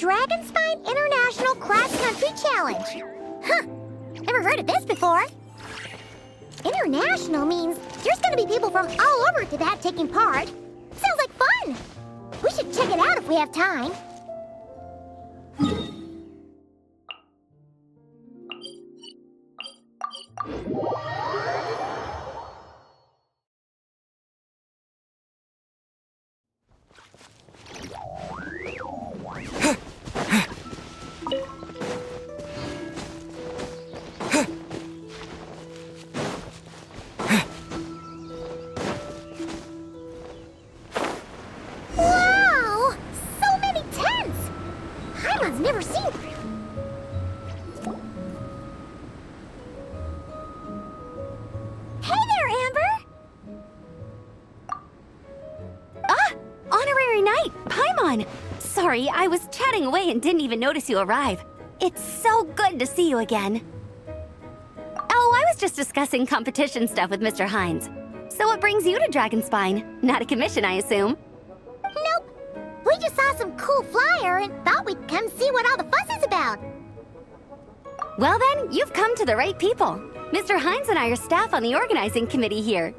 Dragonspine International Cross Country Challenge. Huh, never heard of this before. International means there's gonna be people from all over to that taking part. Sounds like fun. We should check it out if we have time. Wow! So many tents! Highland's never seen... Hey there, Amber! Ah! Honorary Knight, Paimon! Sorry, I was chatting away and didn't even notice you arrive. It's so good to see you again. Oh, I was just discussing competition stuff with Mr. Hines. So what brings you to Dragonspine? Not a commission, I assume? Nope. We just saw some cool flyer and thought we'd come see what all the fuss is about. Well then, you've come to the right people. Mr. Hines and I are staff on the organizing committee here.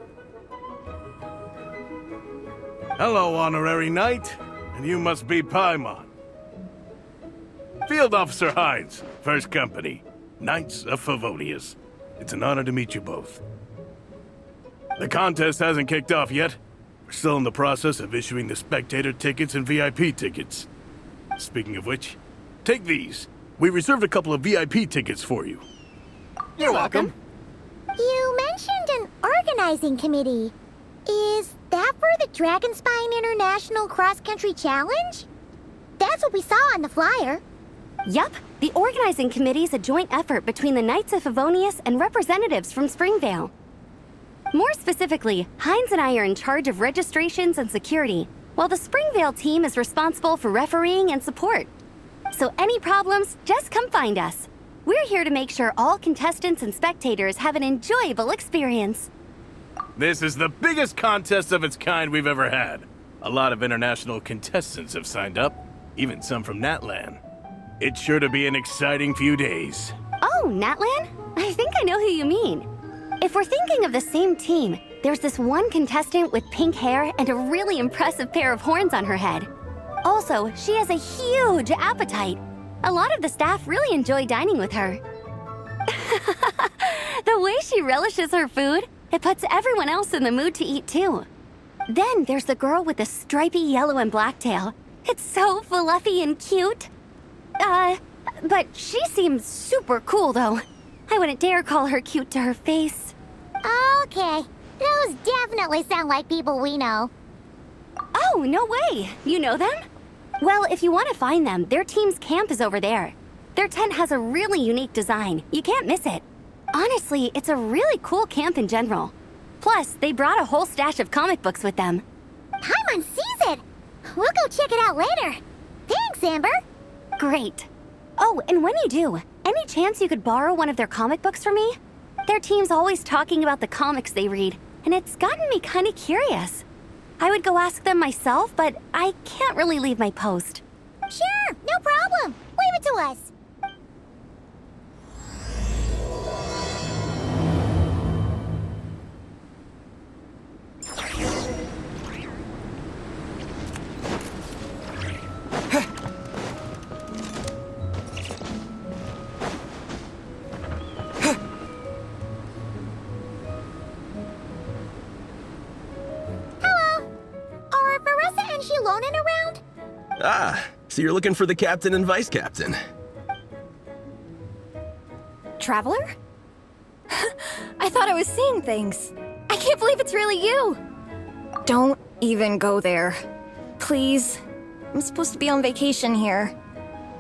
Hello, Honorary Knight. And you must be Paimon. Field Officer Hines, First Company, Knights of Favonius. It's an honor to meet you both. The contest hasn't kicked off yet. We're still in the process of issuing the spectator tickets and VIP tickets. Speaking of which, take these. We reserved a couple of VIP tickets for you. You're welcome. You mentioned an organizing committee. Is that for the Dragonspine International Cross Country Challenge? That's what we saw on the flyer. Yup, the organizing committee is a joint effort between the Knights of Favonius and representatives from Springvale. More specifically, Hines and I are in charge of registrations and security, while the Springvale team is responsible for refereeing and support. So any problems, just come find us. We're here to make sure all contestants and spectators have an enjoyable experience. This is the biggest contest of its kind we've ever had. A lot of international contestants have signed up, even some from Natlan. It's sure to be an exciting few days. Oh, Natlan? I think I know who you mean. If we're thinking of the same team, there's this one contestant with pink hair and a really impressive pair of horns on her head. Also, she has a huge appetite. A lot of the staff really enjoy dining with her. The way she relishes her food, it puts everyone else in the mood to eat too. Then there's the girl with the stripy yellow and black tail. It's so fluffy and cute. But she seems super cool though. I wouldn't dare call her cute to her face. Okay, those definitely sound like people we know. Oh, no way! You know them? Well, if you want to find them, their team's camp is over there. Their tent has a really unique design. You can't miss it. Honestly, it's a really cool camp in general. Plus, they brought a whole stash of comic books with them. Paimon sees it! We'll go check it out later. Thanks, Amber. Great. Oh, and when you do, any chance you could borrow one of their comic books from me? Their team's always talking about the comics they read, and it's gotten me kind of curious. I would go ask them myself, but I can't really leave my post. Sure, no problem. Leave it to us. Around? Ah, so you're looking for the captain and vice captain. Traveler? I thought I was seeing things. I can't believe it's really you. Don't even go there. Please. I'm supposed to be on vacation here.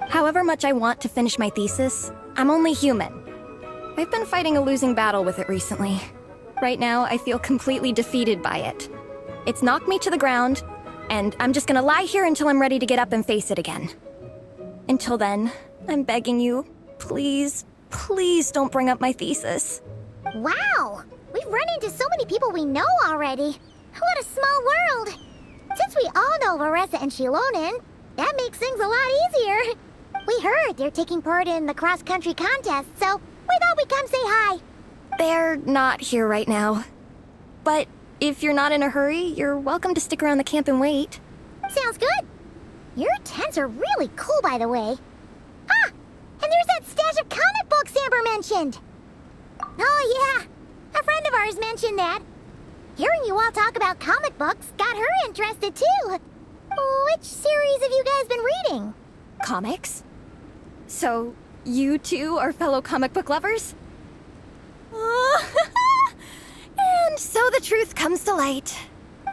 However much I want to finish my thesis, I'm only human. I've been fighting a losing battle with it recently. Right now, I feel completely defeated by it. It's knocked me to the ground, and I'm just gonna lie here until I'm ready to get up and face it again. Until then, I'm begging you, please, please don't bring up my thesis. Wow! We've run into so many people we know already. What a small world! Since we all know Varessa and Shilonen, That makes things a lot easier. We heard they're taking part in the cross-country contest, so we thought we'd come say hi. They're not here right now. But if you're not in a hurry, you're welcome to stick around the camp and wait. Sounds good. Your tents are really cool, by the way. Ah, and there's that stash of comic books Amber mentioned. Oh yeah, a friend of ours mentioned that. Hearing you all talk about comic books got her interested too. Which series have you guys been reading? Comics? So, you two are fellow comic book lovers? And so the truth comes to light.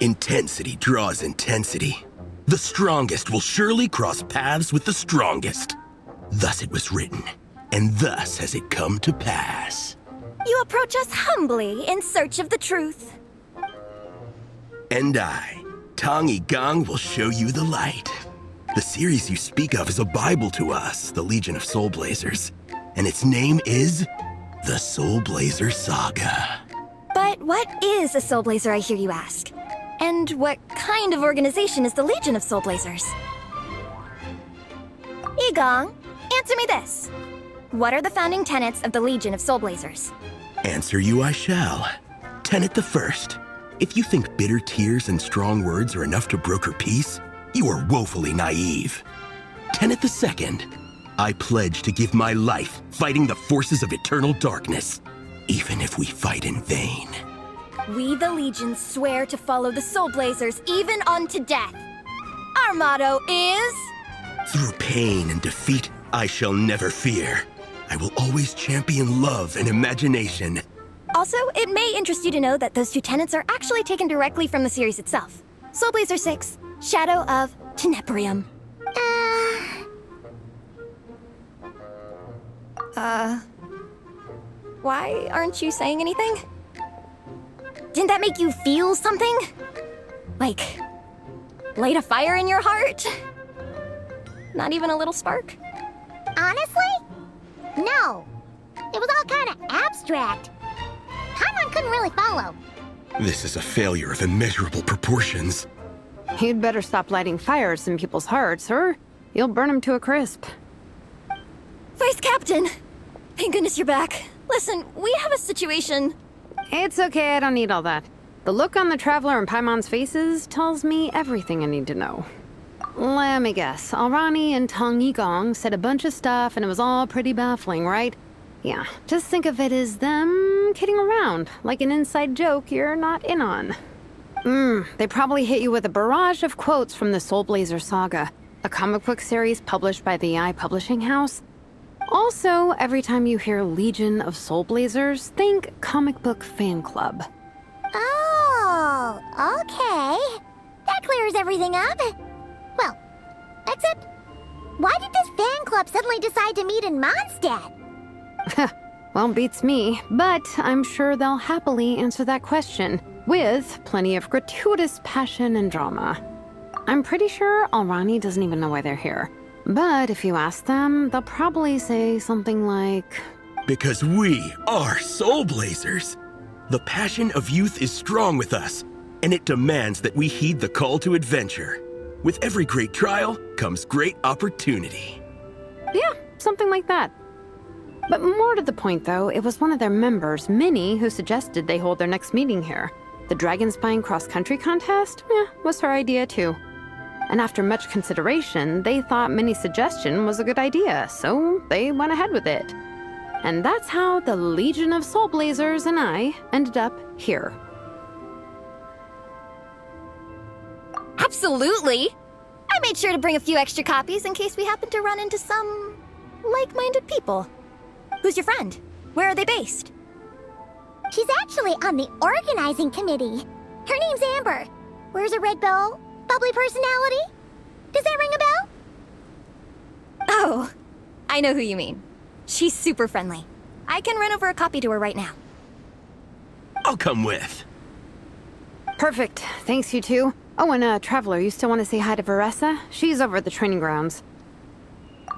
Intensity draws intensity. The strongest will surely cross paths with the strongest. Thus it was written, and thus has it come to pass. You approach us humbly in search of the truth. And I, Tong Yigang, will show you the light. The series you speak of is a Bible to us, the Legion of Soulblazers, and its name is the Soulblazer Saga. But what is a Soulblazer, I hear you ask? And what kind of organization is the Legion of Soulblazers? Yigang, answer me this. What are the founding tenets of the Legion of Soulblazers? Answer you I shall. Tenet the first. If you think bitter tears and strong words are enough to broker peace, you are woefully naive. Tenet the second. I pledge to give my life fighting the forces of eternal darkness, even if we fight in vain. We, the Legion, swear to follow the Soulblazers even unto death. Our motto is... Through pain and defeat, I shall never fear. I will always champion love and imagination. Also, it may interest you to know that those two tenets are actually taken directly from the series itself. Soulblazer 6, Shadow of Tenebrium. Why aren't you saying anything? Didn't that make you feel something? Like, light a fire in your heart? Not even a little spark? Honestly? No. It was all kind of abstract. Paimon couldn't really follow. This is a failure of immeasurable proportions. You'd better stop lighting fires in people's hearts, or you'll burn them to a crisp. Vice Captain! Thank goodness you're back. Listen, we have a situation. It's okay, I don't need all that. The look on the Traveler and Paimon's faces tells me everything I need to know. Let me guess, Alrani and Tong Yigang said a bunch of stuff and it was all pretty baffling, right? Yeah, just think of it as them kidding around, like an inside joke you're not in on. They probably hit you with a barrage of quotes from the Soulblazer Saga, a comic book series published by the AI Publishing House. Also, every time you hear Legion of Soulblazers, think comic book fan club. Oh, okay. That clears everything up. Well, except, why did this fan club suddenly decide to meet in Mondstadt? Well, beats me, but I'm sure they'll happily answer that question, with plenty of gratuitous passion and drama. I'm pretty sure Alrani doesn't even know why they're here. But if you ask them, they'll probably say something like... Because we are Soulblazers. The passion of youth is strong with us, and it demands that we heed the call to adventure. With every great trial comes great opportunity. Yeah, something like that. But more to the point, though, it was one of their members, Minnie, who suggested they hold their next meeting here. The Dragon Spine cross-country contest? Was her idea, too. And after much consideration, they thought Minnie's suggestion was a good idea, so they went ahead with it. And that's how the Legion of Soulblazers and I ended up here. Absolutely! I made sure to bring a few extra copies in case we happen to run into some... like-minded people. Who's your friend? Where are they based? She's actually on the organizing committee. Her name's Amber. Wears a red bow, bubbly personality. Does that ring a bell? Oh, I know who you mean. She's super friendly. I can run over a copy to her right now. I'll come with. Perfect. Thanks, you two. Oh, and Traveler, you still want to say hi to Veressa? She's over at the training grounds.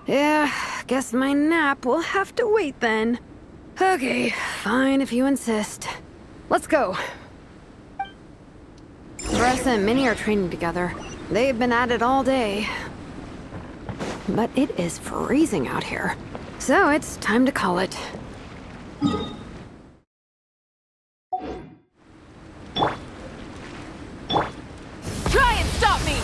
Yeah, guess my nap will have to wait then. Okay, fine if you insist. Let's go. Veressa and Minnie are training together. They've been at it all day. but it is freezing out here. So it's time to call it. Try and stop me!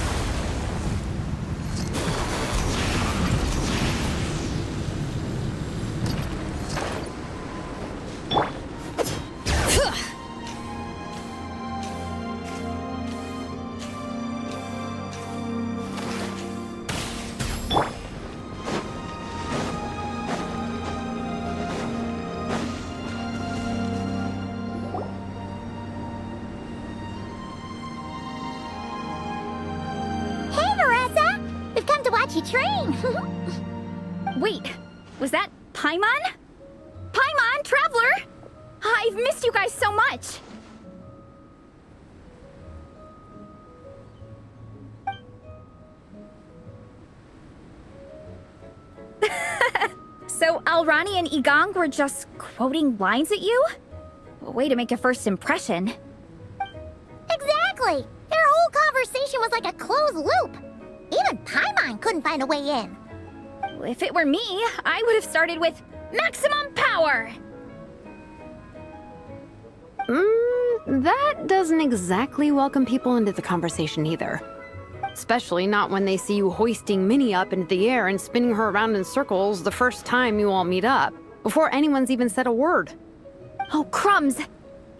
Hey, Marissa! We've come to watch you train. Wait, was that Paimon? Paimon, Traveler! I've missed you guys so much! So Alrani and Igong were just quoting lines at you? Way to make a first impression. Exactly! Their whole conversation was like a closed loop. Even Paimon couldn't find a way in. If it were me, I would have started with maximum power! That doesn't exactly welcome people into the conversation either. Especially not when they see you hoisting Minnie up into the air and spinning her around in circles the first time you all meet up, before anyone's even said a word. Oh, crumbs!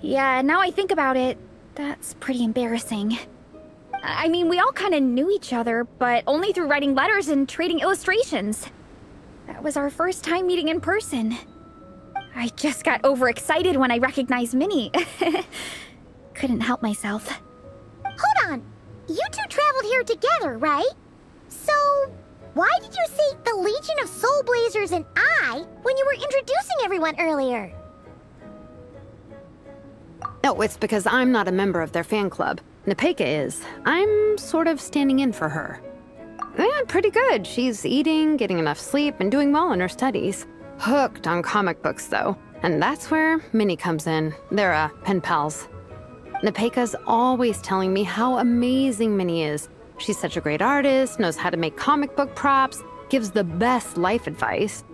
Yeah, now I think about it, that's pretty embarrassing. I mean, we all kind of knew each other, but only through writing letters and trading illustrations. That was our first time meeting in person. I just got overexcited when I recognized Minnie. Couldn't help myself. Hold on. You two traveled here together, right? So, why did you say the Legion of Soulblazers and I when you were introducing everyone earlier? No, it's because I'm not a member of their fan club. Nepeka is. I'm sort of standing in for her. Yeah, pretty good. She's eating, getting enough sleep, and doing well in her studies. Hooked on comic books, though. And that's where Minnie comes in. They're, pen pals. Nepeka's always telling me how amazing Minnie is. She's such a great artist, knows how to make comic book props, gives the best life advice.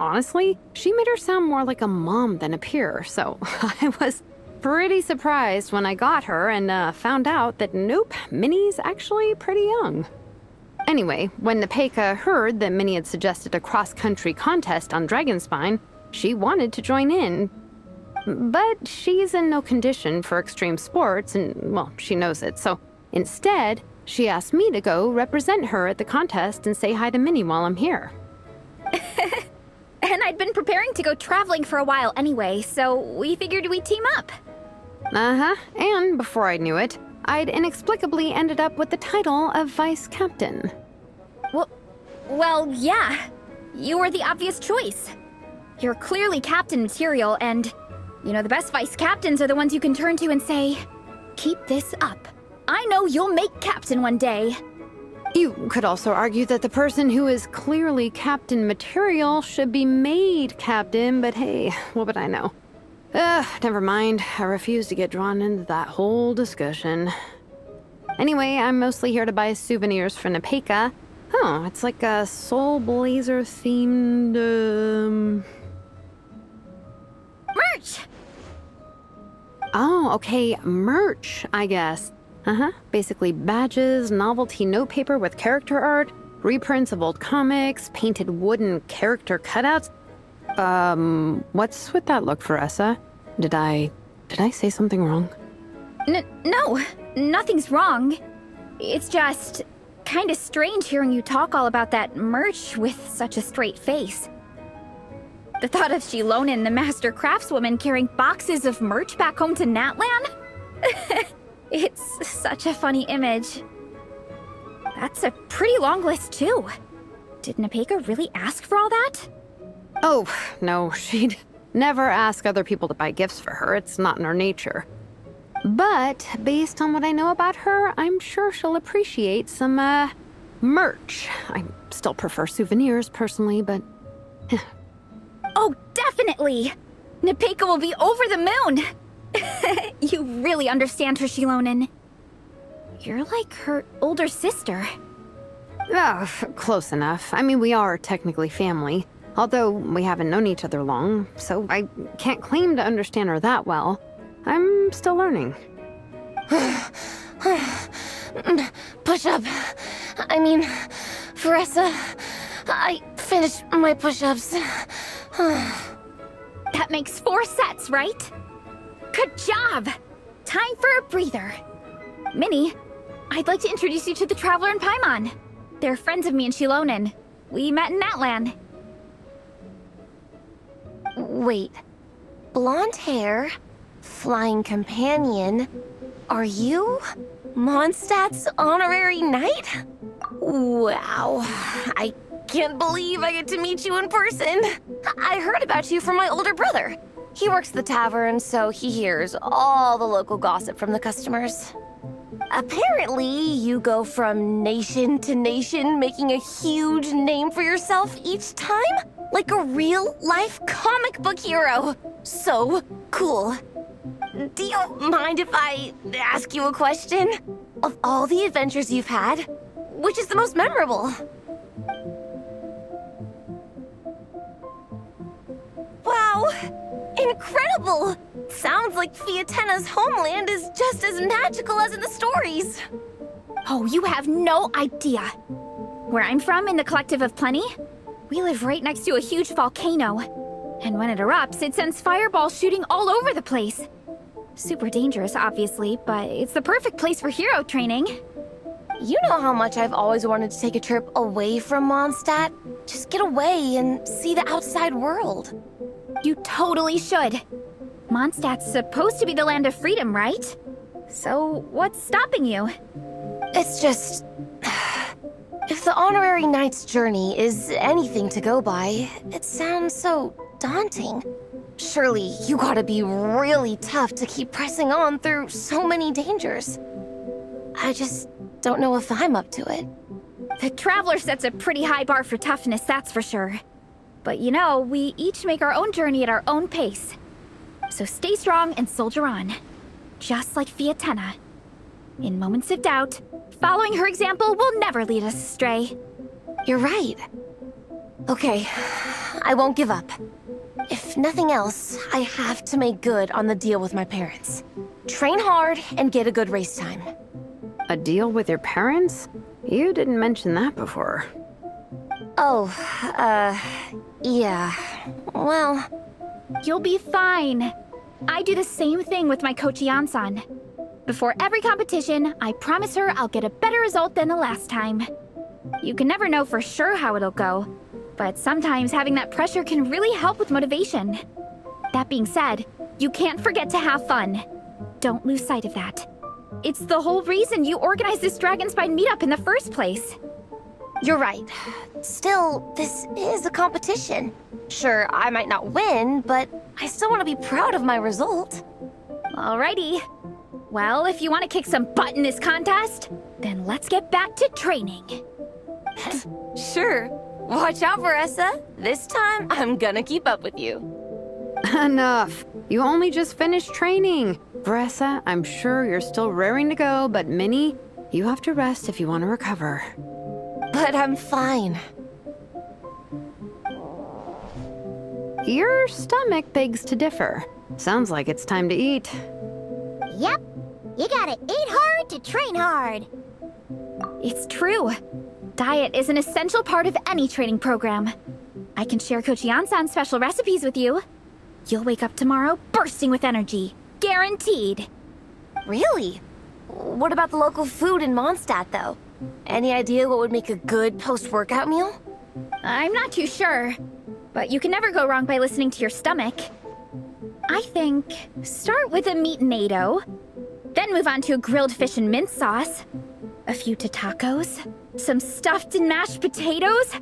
Honestly, she made her sound more like a mom than a peer, so I was pretty surprised when I got her and found out that nope, Minnie's actually pretty young. Anyway, when Nepeka heard that Minnie had suggested a cross-country contest on Dragonspine, she wanted to join in. But she's in no condition for extreme sports, and, well, she knows it, so instead, she asked me to go represent her at the contest and say hi to Minnie while I'm here. And I'd been preparing to go traveling for a while anyway, so we figured we'd team up. Uh-huh, and before I knew it, I'd inexplicably ended up with the title of Vice Captain. Well, yeah. You were the obvious choice. You're clearly captain material, and you know the best vice captains are the ones you can turn to and say, keep this up. I know you'll make captain one day. You could also argue that the person who is clearly captain material should be made captain, but hey, what would I know? Never mind. I refuse to get drawn into that whole discussion. Anyway, I'm mostly here to buy souvenirs for Nepeka. Oh, it's like a Soulblazer themed, Merch! Oh, okay, merch, I guess. Basically badges, novelty notepaper with character art, reprints of old comics, painted wooden character cutouts. What's with that look, Faressa? Did I say something wrong? No, nothing's wrong. It's just kinda strange hearing you talk all about that merch with such a straight face. The thought of Shilonin, the master craftswoman, carrying boxes of merch back home to Natlan? It's such a funny image. That's a pretty long list, too. Did Nepeka really ask for all that? Oh, no, she'd never ask other people to buy gifts for her. It's not in her nature. But based on what I know about her, I'm sure she'll appreciate some, merch. I still prefer souvenirs, personally, but... Oh, definitely! Nepeka will be over the moon! You really understand her, Shilonin. You're like her older sister. Close enough. I mean, we are technically family, although we haven't known each other long, so I can't claim to understand her that well. I'm still learning. Push-up. I mean, Veressa, I finished my push-ups. That makes 4 sets, right? Good job! Time for a breather. Minnie, I'd like to introduce you to the Traveler and Paimon. They're friends of me and Shilonen. We met in Natlan. Wait. Blonde hair, flying companion. Are you Mondstadt's honorary knight? Wow. I can't believe I get to meet you in person. I heard about you from my older brother. He works the tavern, so he hears all the local gossip from the customers. Apparently, you go from nation to nation, making a huge name for yourself each time? Like a real-life comic book hero. So cool. Do you mind if I ask you a question? Of all the adventures you've had, which is the most memorable? Wow! Incredible! Sounds like Fietena's homeland is just as magical as in the stories. Oh, you have no idea. Where I'm from, in the Collective of Plenty, we live right next to a huge volcano. And when it erupts, it sends fireballs shooting all over the place. Super dangerous, obviously, but it's the perfect place for hero training. You know how much I've always wanted to take a trip away from Mondstadt? Just get away and see the outside world. You totally should. Mondstadt's supposed to be the land of freedom, right? So, what's stopping you? It's just... If the honorary knight's journey is anything to go by, it sounds so daunting. Surely you gotta be really tough to keep pressing on through so many dangers. I just don't know if I'm up to it. The Traveler sets a pretty high bar for toughness, that's for sure. But you know, we each make our own journey at our own pace. So stay strong and soldier on. Just like Fietena. In moments of doubt, following her example will never lead us astray. You're right. Okay, I won't give up. If nothing else, I have to make good on the deal with my parents. Train hard and get a good race time. A deal with your parents? You didn't mention that before. Oh, yeah. Well... You'll be fine. I do the same thing with my coach Yan-san. Before every competition, I promise her I'll get a better result than the last time. You can never know for sure how it'll go, but sometimes having that pressure can really help with motivation. That being said, you can't forget to have fun. Don't lose sight of that. It's the whole reason you organized this Dragonspine meetup in the first place. You're right. Still, this is a competition. Sure, I might not win, but I still want to be proud of my result. Alrighty. Well, if you want to kick some butt in this contest, then let's get back to training. Sure. Watch out, Veressa. This time, I'm gonna keep up with you. Enough. You only just finished training. Veressa, I'm sure you're still raring to go, but Minnie, you have to rest if you want to recover. But I'm fine. Your stomach begs to differ. Sounds like it's time to eat. Yep. You gotta eat hard to train hard. It's true. Diet is an essential part of any training program. I can share Coach Yan-san's special recipes with you. You'll wake up tomorrow bursting with energy. Guaranteed. Really? What about the local food in Mondstadt, though? Any idea what would make a good post-workout meal? I'm not too sure, but you can never go wrong by listening to your stomach. I think start with a meat-nado, then move on to a grilled fish and mint sauce, a few tacos, some stuffed and mashed potatoes,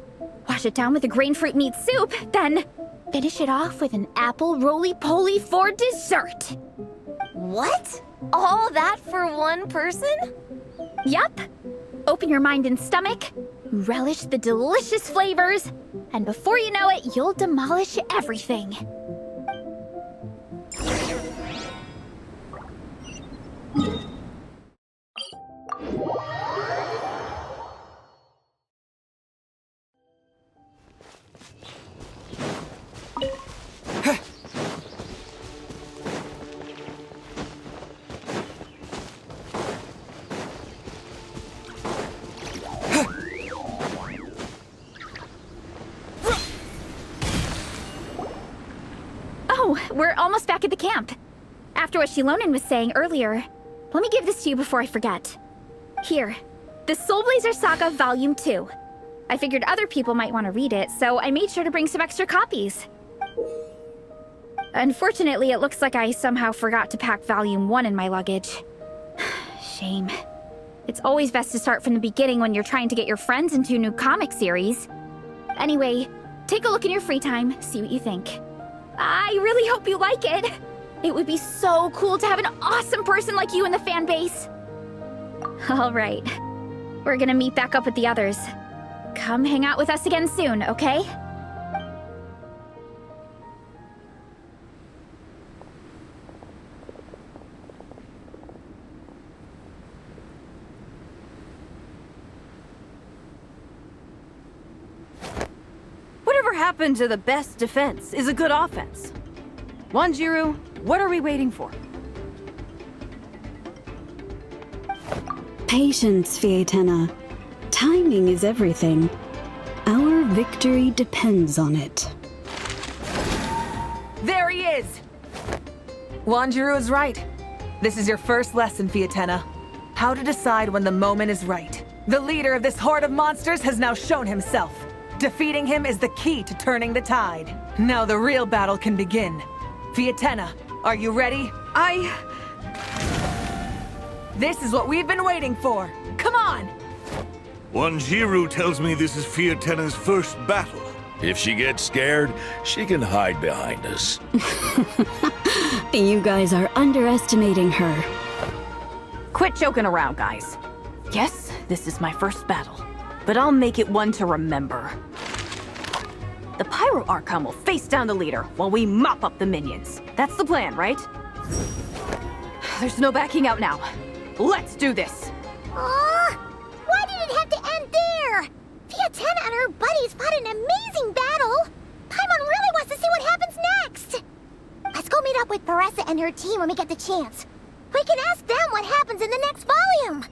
wash it down with a grain fruit meat soup, then finish it off with an apple roly-poly for dessert. What? All that for one person? Yup. Open your mind and stomach, relish the delicious flavors, and before you know it, you'll demolish everything. we're almost back at the camp. After what Shilonen was saying earlier, let me give this to you before I forget. Here, the Soulblazers Saga Volume 2. I figured other people might want to read it, so I made sure to bring some extra copies. Unfortunately, it looks like I somehow forgot to pack Volume 1 in my luggage. Shame. It's always best to start from the beginning when you're trying to get your friends into a new comic series. Anyway, take a look in your free time, see what you think. I really hope you like it. It would be so cool to have an awesome person like you in the fan base. All right. We're gonna meet back up with the others. Come hang out with us again soon, okay? Whatever happened to the best defense is a good offense? Wanjiru, what are we waiting for? Patience, Fietena. Timing is everything. Our victory depends on it. There he is! Wanjiru is right. This is your first lesson, Fietena. How to decide when the moment is right. The leader of this horde of monsters has now shown himself. Defeating him is the key to turning the tide. Now the real battle can begin. Fietena, are you ready? This is what we've been waiting for. Come on! Wanjiru tells me this is Fietena's first battle. If she gets scared, she can hide behind us. You guys are underestimating her. Quit joking around, guys. Yes, this is my first battle, but I'll make it one to remember. The Pyro Archon will face down the leader while we mop up the minions. That's the plan, right? There's no backing out now. Let's do this! Why did it have to end there? Fietena and her buddies fought an amazing battle. Paimon really wants to see what happens next. Let's go meet up with Paressa and her team when we get the chance. We can ask them what happens in the next volume.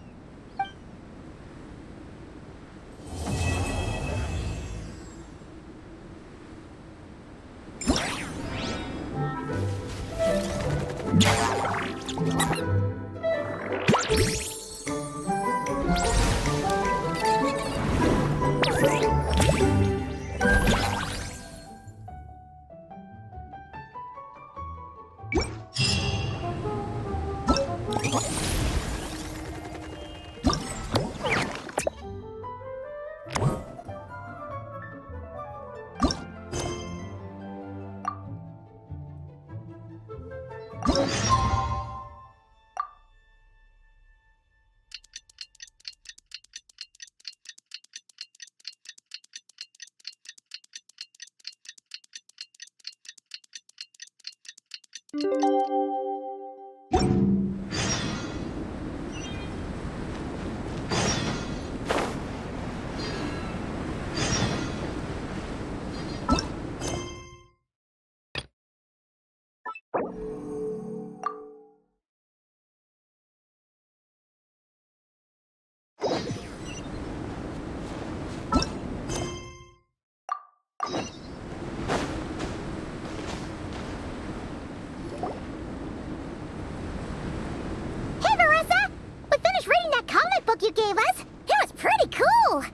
You gave us. It was pretty cool.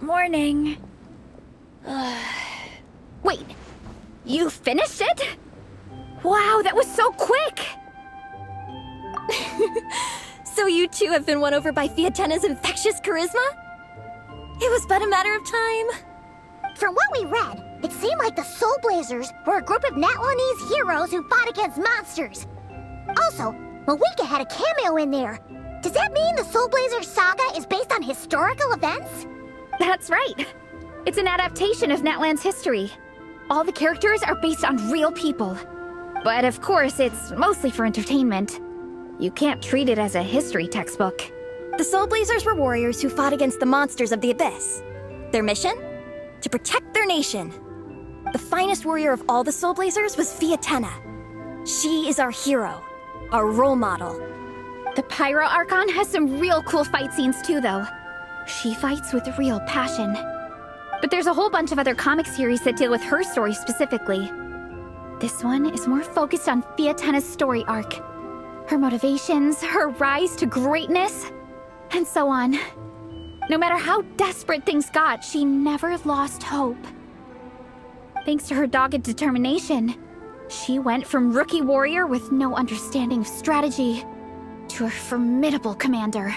Morning. Wait, you finished it? Wow, that was so quick! So you two have been won over by Fietena's infectious charisma? It was but a matter of time. From what we read, it seemed like the Soulblazers were a group of Natlanese heroes who fought against monsters. Also, Moika had a cameo in there. Does that mean the Soulblazers saga is based on historical events? That's right. It's an adaptation of Natlan's history. All the characters are based on real people. But of course, it's mostly for entertainment. You can't treat it as a history textbook. The Soulblazers were warriors who fought against the monsters of the Abyss. Their mission? To protect their nation. The finest warrior of all the Soulblazers was Fietena. She is our hero, our role model. The Pyro Archon has some real cool fight scenes too, though. She fights with real passion. But there's a whole bunch of other comic series that deal with her story specifically. This one is more focused on Fietena's story arc. Her motivations, her rise to greatness, and so on. No matter how desperate things got, she never lost hope. Thanks to her dogged determination, she went from rookie warrior with no understanding of strategy to a formidable commander.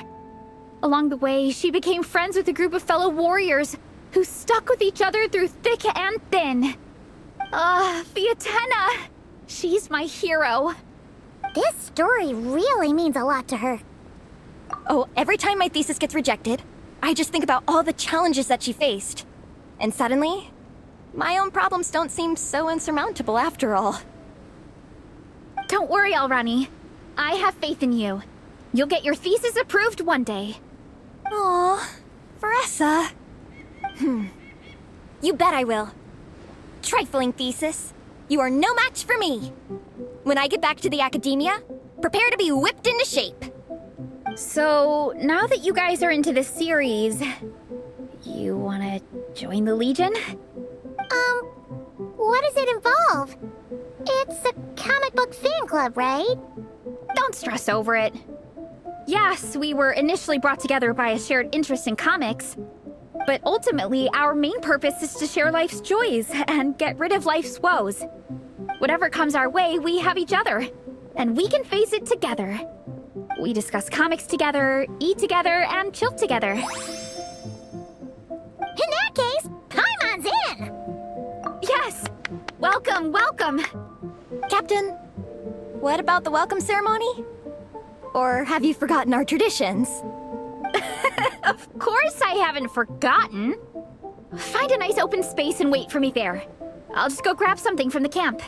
Along the way, she became friends with a group of fellow warriors who stuck with each other through thick and thin. Fietena! She's my hero. This story really means a lot to her. Oh, every time my thesis gets rejected, I just think about all the challenges that she faced. And suddenly, my own problems don't seem so insurmountable after all. Don't worry, Alrani. I have faith in you. You'll get your thesis approved one day. Aw, Veressa. You bet I will. Trifling thesis. You are no match for me. When I get back to the academia, prepare to be whipped into shape. So, now that you guys are into this series, you wanna join the Legion? What does it involve? It's a comic book fan club, right? Don't stress over it. Yes, we were initially brought together by a shared interest in comics, but ultimately our main purpose is to share life's joys and get rid of life's woes. Whatever comes our way, we have each other, and we can face it together. We discuss comics together, eat together, and chill together. In that case, Paimon's in! Yes! Welcome, welcome! Captain, what about the welcome ceremony? Or have you forgotten our traditions? Of course I haven't forgotten. Find a nice open space and wait for me there. I'll just go grab something from the camp.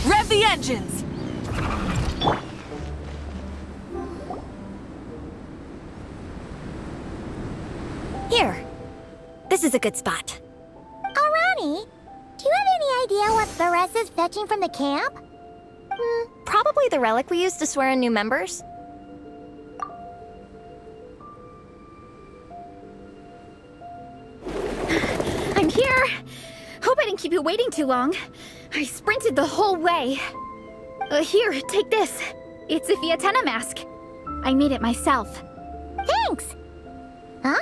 Rev the engines! Here. This is a good spot. Alrani, do you have any idea what Veressa's fetching from the camp? Probably the relic we used to swear in new members. I'm here! Hope I didn't keep you waiting too long. I sprinted the whole way. Here, take this. It's a Fietena mask. I made it myself. Thanks! Huh?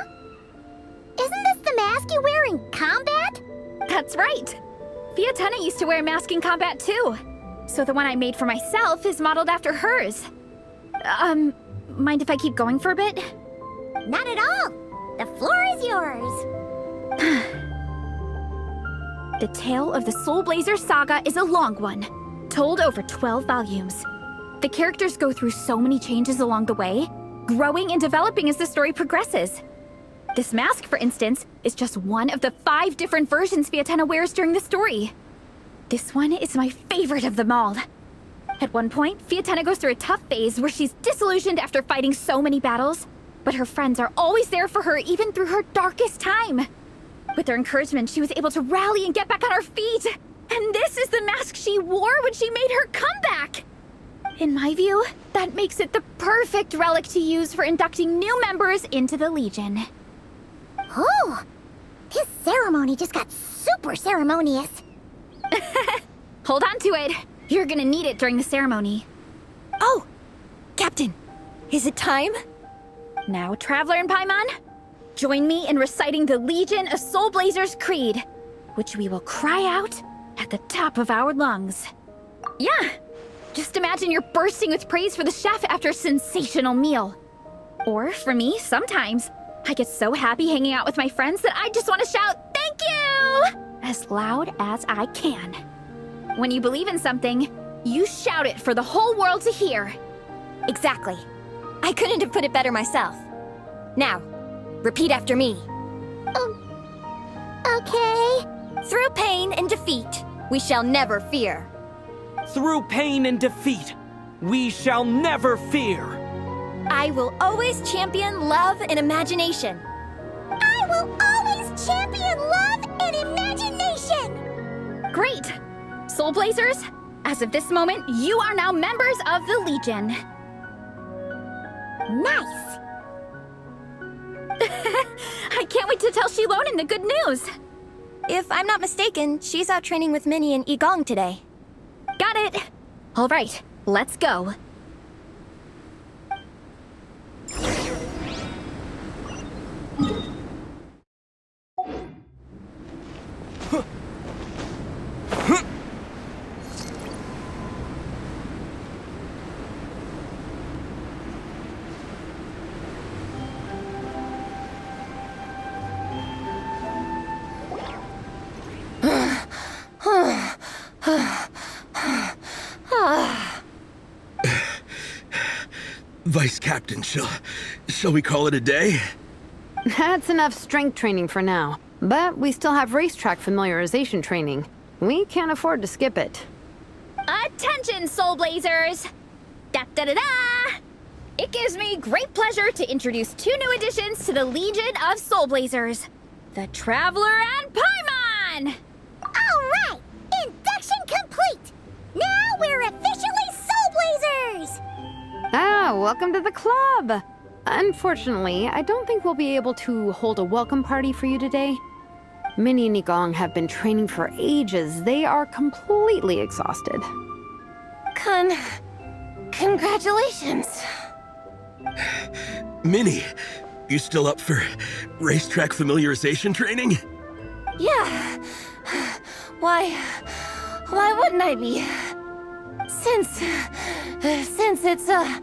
Isn't this the mask you wear in combat? That's right. Fietena used to wear a mask in combat too. So the one I made for myself is modeled after hers. Mind if I keep going for a bit? Not at all! The floor is yours! The tale of the Soulblazers saga is a long one, told over 12 volumes. The characters go through so many changes along the way, growing and developing as the story progresses. This mask, for instance, is just one of the 5 different versions Fietena wears during the story. This one is my favorite of them all. At one point, Fietena goes through a tough phase where she's disillusioned after fighting so many battles, but her friends are always there for her even through her darkest time. With their encouragement, she was able to rally and get back on her feet. And this is the mask she wore when she made her comeback. In my view, that makes it the perfect relic to use for inducting new members into the Legion. Oh! This ceremony just got super ceremonious. Hold on to it. You're gonna need it during the ceremony. Oh! Captain, is it time? Now, Traveler and Paimon, join me in reciting the Legion of Soulblazers Creed, which we will cry out at the top of our lungs. Yeah, just imagine you're bursting with praise for the chef after a sensational meal. Or, for me, sometimes, I get so happy hanging out with my friends that I just want to shout, "Thank you!" as loud as I can. When you believe in something, you shout it for the whole world to hear. Exactly. I couldn't have put it better myself. Now, repeat after me. Okay. Through pain and defeat, we shall never fear. Through pain and defeat, we shall never fear. I will always champion love and imagination. I will always champion Soulblazers, as of this moment, you are now members of the Legion. Nice! I can't wait to tell Shilonen the good news. If I'm not mistaken, she's out training with Minnie and Igong today. Got it. All right, let's go. Vice Captain, shall we call it a day? That's enough strength training for now. But we still have racetrack familiarization training. We can't afford to skip it. Attention, Soulblazers! Da-da-da-da! It gives me great pleasure to introduce 2 new additions to the Legion of Soulblazers. The Traveler and Paimon! Alright! Induction complete! Now we're officially Soulblazers! Ah, welcome to the club! Unfortunately, I don't think we'll be able to hold a welcome party for you today. Minnie and Igong have been training for ages. They are completely exhausted. Congratulations. Minnie, you still up for racetrack familiarization training? Yeah. Why wouldn't I be? Since it's a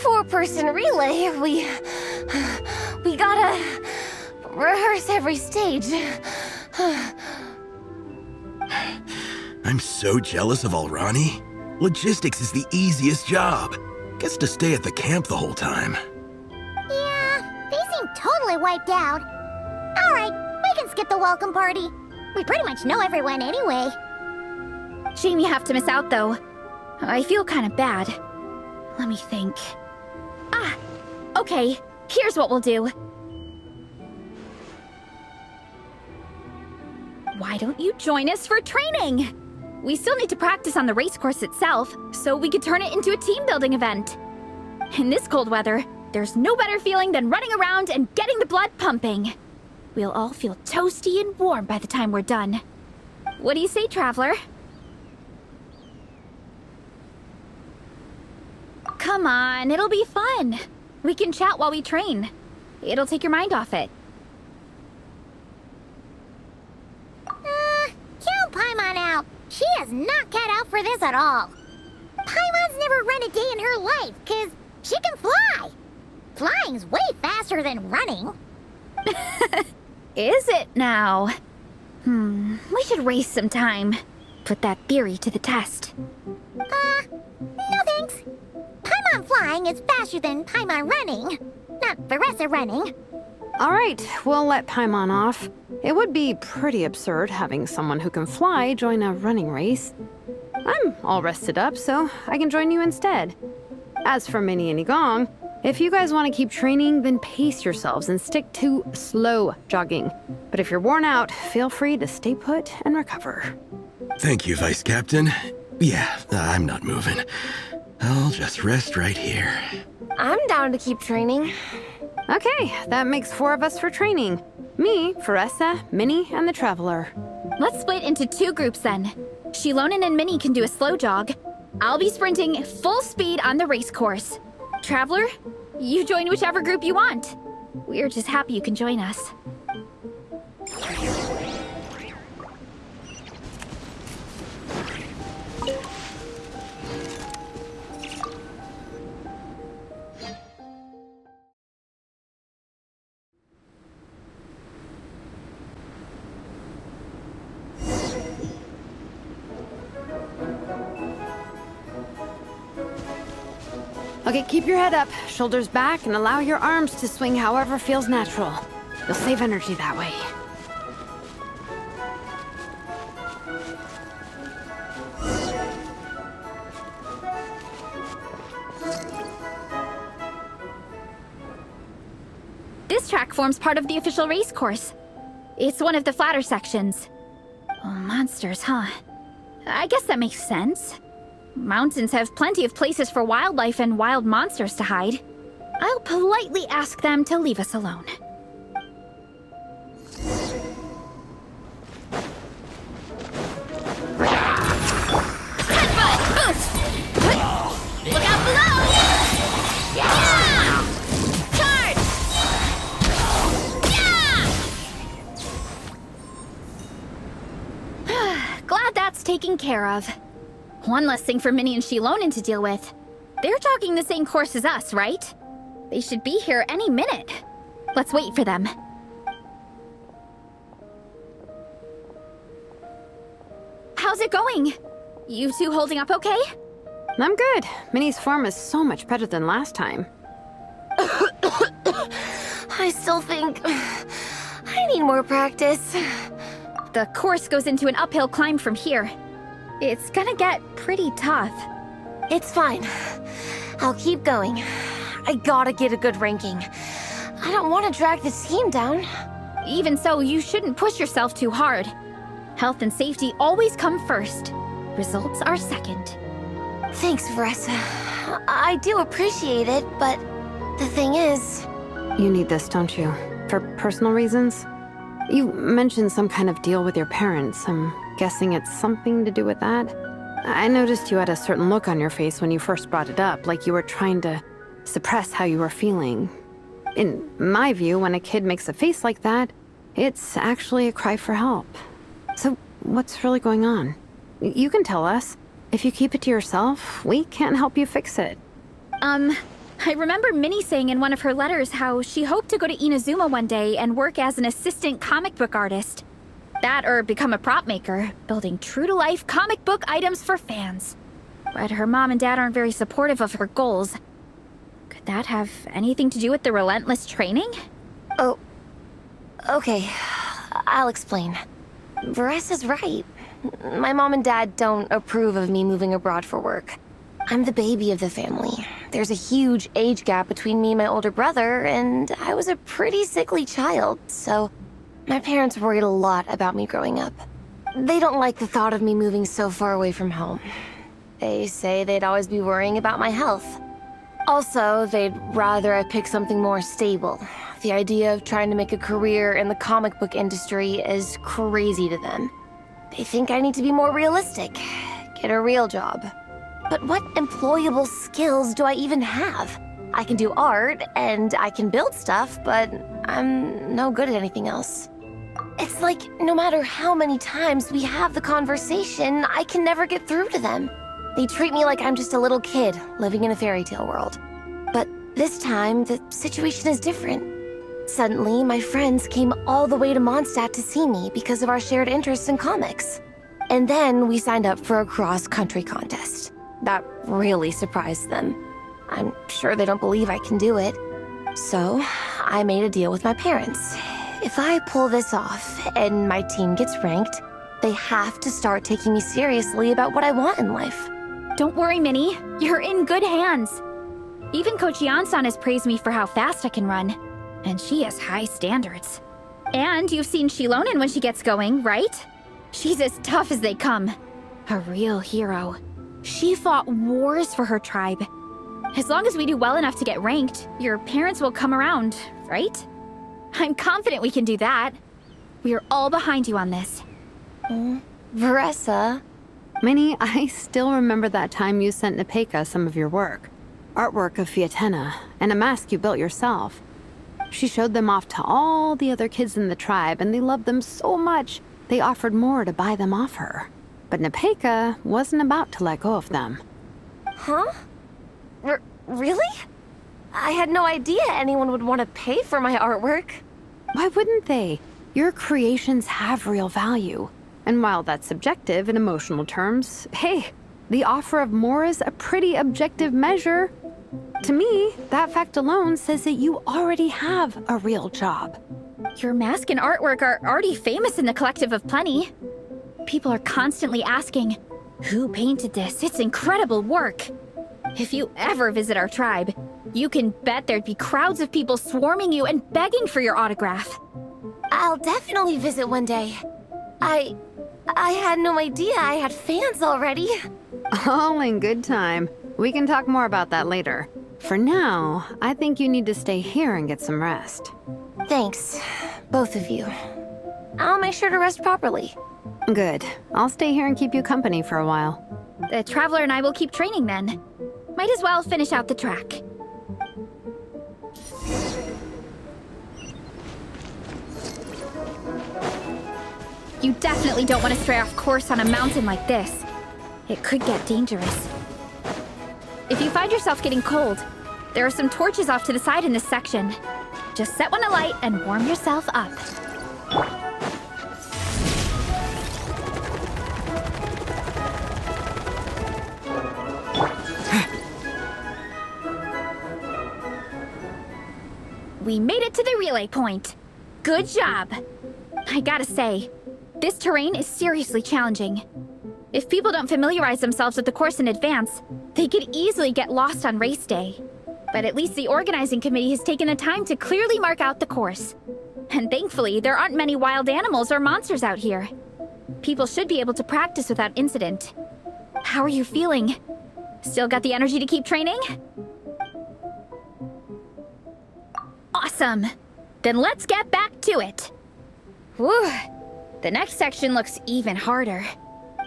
4-person relay, we gotta rehearse every stage. I'm so jealous of Alrani. Logistics is the easiest job. Gets to stay at the camp the whole time. Yeah, they seem totally wiped out. Alright, we can skip the welcome party. We pretty much know everyone anyway. Shame you have to miss out, though. I feel kind of bad. Let me think. Ah, okay. Here's what we'll do. Why don't you join us for training? We still need to practice on the race course itself, so we could turn it into a team-building event. In this cold weather, there's no better feeling than running around and getting the blood pumping. We'll all feel toasty and warm by the time we're done. What do you say, Traveler? Come on, it'll be fun. We can chat while we train. It'll take your mind off it. Count Paimon out. She is not cut out for this at all. Paimon's never run a day in her life, 'cause she can fly. Flying's way faster than running. Is it now? We should race sometime. Put that theory to the test. No thanks. Paimon flying is faster than Paimon running. Not Veressa running. All right, we'll let Paimon off. It would be pretty absurd having someone who can fly join a running race. I'm all rested up, so I can join you instead. As for Minnie and Igong, if you guys want to keep training, then pace yourselves and stick to slow jogging. But if you're worn out, feel free to stay put and recover. Thank you, Vice Captain. Yeah, I'm not moving. I'll just rest right here. I'm down to keep training. Okay, that makes 4 of us for training. Me, Veressa, Minnie, and the Traveler. Let's split into 2 groups then. Shilonen and Minnie can do a slow jog. I'll be sprinting full speed on the race course. Traveler, you join whichever group you want. We're just happy you can join us. Okay, keep your head up, shoulders back, and allow your arms to swing however feels natural. You'll save energy that way. This track forms part of the official race course. It's one of the flatter sections. Oh, monsters, huh? I guess that makes sense. Mountains have plenty of places for wildlife and wild monsters to hide. I'll politely ask them to leave us alone. Headbutt! Boost! Look out below! Yeah! Charge! Yeah! Glad that's taken care of. One less thing for Minnie and Shilonen to deal with. They're jogging the same course as us, right? They should be here any minute. Let's wait for them. How's it going? You two holding up okay? I'm good. Minnie's form is so much better than last time. I still think I need more practice. The course goes into an uphill climb from here. It's gonna get pretty tough. It's fine. I'll keep going. I gotta get a good ranking. I don't want to drag the team down. Even so, you shouldn't push yourself too hard. Health and safety always come first. Results are second. Thanks, Veressa. I do appreciate it, but the thing is... You need this, don't you? For personal reasons? You mentioned some kind of deal with your parents. I'm guessing it's something to do with that? I noticed you had a certain look on your face when you first brought it up, like you were trying to suppress how you were feeling. In my view, when a kid makes a face like that, it's actually a cry for help. So, what's really going on? You can tell us. If you keep it to yourself, we can't help you fix it. I remember Minnie saying in one of her letters how she hoped to go to Inazuma one day and work as an assistant comic book artist. That or become a prop maker, building true-to-life comic book items for fans. But her mom and dad aren't very supportive of her goals. Could that have anything to do with the relentless training? Oh, okay. I'll explain. Veressa's right. My mom and dad don't approve of me moving abroad for work. I'm the baby of the family. There's a huge age gap between me and my older brother, and I was a pretty sickly child, so my parents worried a lot about me growing up. They don't like the thought of me moving so far away from home. They say they'd always be worrying about my health. Also, they'd rather I pick something more stable. The idea of trying to make a career in the comic book industry is crazy to them. They think I need to be more realistic, get a real job. But what employable skills do I even have? I can do art, and I can build stuff, but I'm no good at anything else. It's like, no matter how many times we have the conversation, I can never get through to them. They treat me like I'm just a little kid living in a fairy tale world. But this time, the situation is different. Suddenly, my friends came all the way to Mondstadt to see me because of our shared interest in comics. And then we signed up for a cross-country contest. That really surprised them. I'm sure they don't believe I can do it. So, I made a deal with my parents. If I pull this off and my team gets ranked, they have to start taking me seriously about what I want in life. Don't worry, Minnie. You're in good hands. Even Coach Yan-san has praised me for how fast I can run. And she has high standards. And you've seen Shilonen when she gets going, right? She's as tough as they come. A real hero. She fought wars for her tribe. As long as we do well enough to get ranked, your parents will come around, right? I'm confident we can do that. We are all behind you on this. Veressa? Minnie, I still remember that time you sent Nepeka some of your work. Artwork of Fietena, and a mask you built yourself. She showed them off to all the other kids in the tribe, and they loved them so much, they offered more to buy them off her. But Nepeka wasn't about to let go of them. Huh? Really? I had no idea anyone would want to pay for my artwork. Why wouldn't they? Your creations have real value. And while that's subjective in emotional terms, hey, the offer of more is a pretty objective measure. To me, that fact alone says that you already have a real job. Your mask and artwork are already famous in the Collective of Plenty. People are constantly asking, who painted this? It's incredible work. If you ever visit our tribe, you can bet there'd be crowds of people swarming you and begging for your autograph. I'll definitely visit one day. I had no idea I had fans already. All in good time. We can talk more about that later. For now, I think you need to stay here and get some rest. Thanks, both of you. I'll make sure to rest properly. Good. I'll stay here and keep you company for a while. The Traveler and I will keep training then. Might as well finish out the track. You definitely don't want to stray off course on a mountain like this. It could get dangerous. If you find yourself getting cold, there are some torches off to the side in this section. Just set one alight and warm yourself up. We made it to the relay point. Good job. I gotta say, this terrain is seriously challenging. If people don't familiarize themselves with the course in advance, they could easily get lost on race day. But at least the organizing committee has taken the time to clearly mark out the course. And thankfully, there aren't many wild animals or monsters out here. People should be able to practice without incident. How are you feeling? Still got the energy to keep training? Awesome! Then let's get back to it! Whew! The next section looks even harder.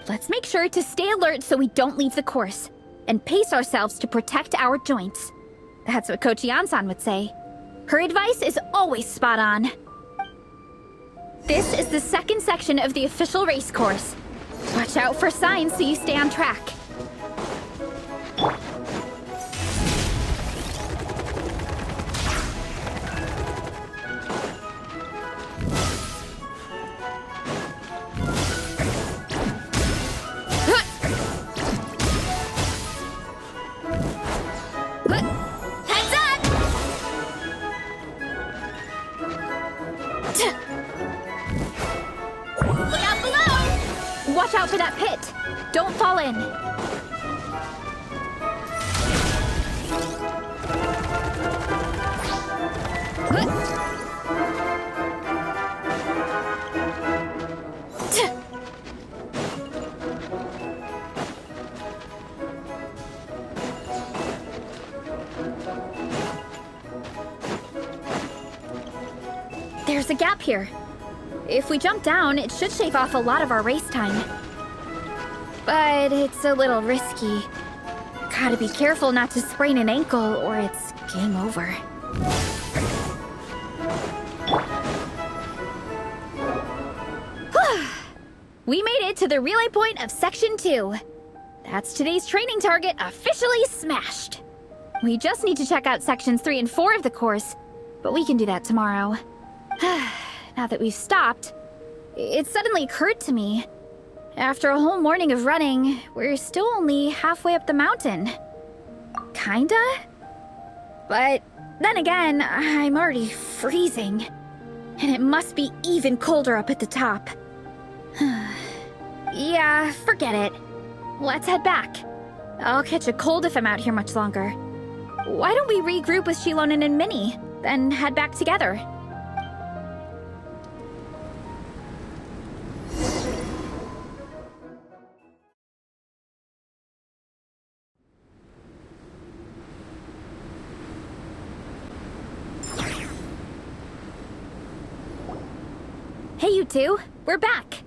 Let's make sure to stay alert so we don't leave the course, and pace ourselves to protect our joints. That's what Coach Yansan would say. Her advice is always spot on. This is the second section of the official race course. Watch out for signs so you stay on track. Watch out for that pit! Don't fall in! There's a gap here. If we jump down, it should shave off a lot of our race time. But it's a little risky. Gotta be careful not to sprain an ankle or it's game over. We made it to the relay point of Section 2. That's today's training target officially smashed. We just need to check out Sections 3 and 4 of the course, but we can do that tomorrow. Now that we've stopped, it suddenly occurred to me. After a whole morning of running, we're still only halfway up the mountain. Kinda? But then again, I'm already freezing. And it must be even colder up at the top. Yeah, forget it. Let's head back. I'll catch a cold if I'm out here much longer. Why don't we regroup with Shilonen and Minnie, then head back together? Hey, you two. We're back.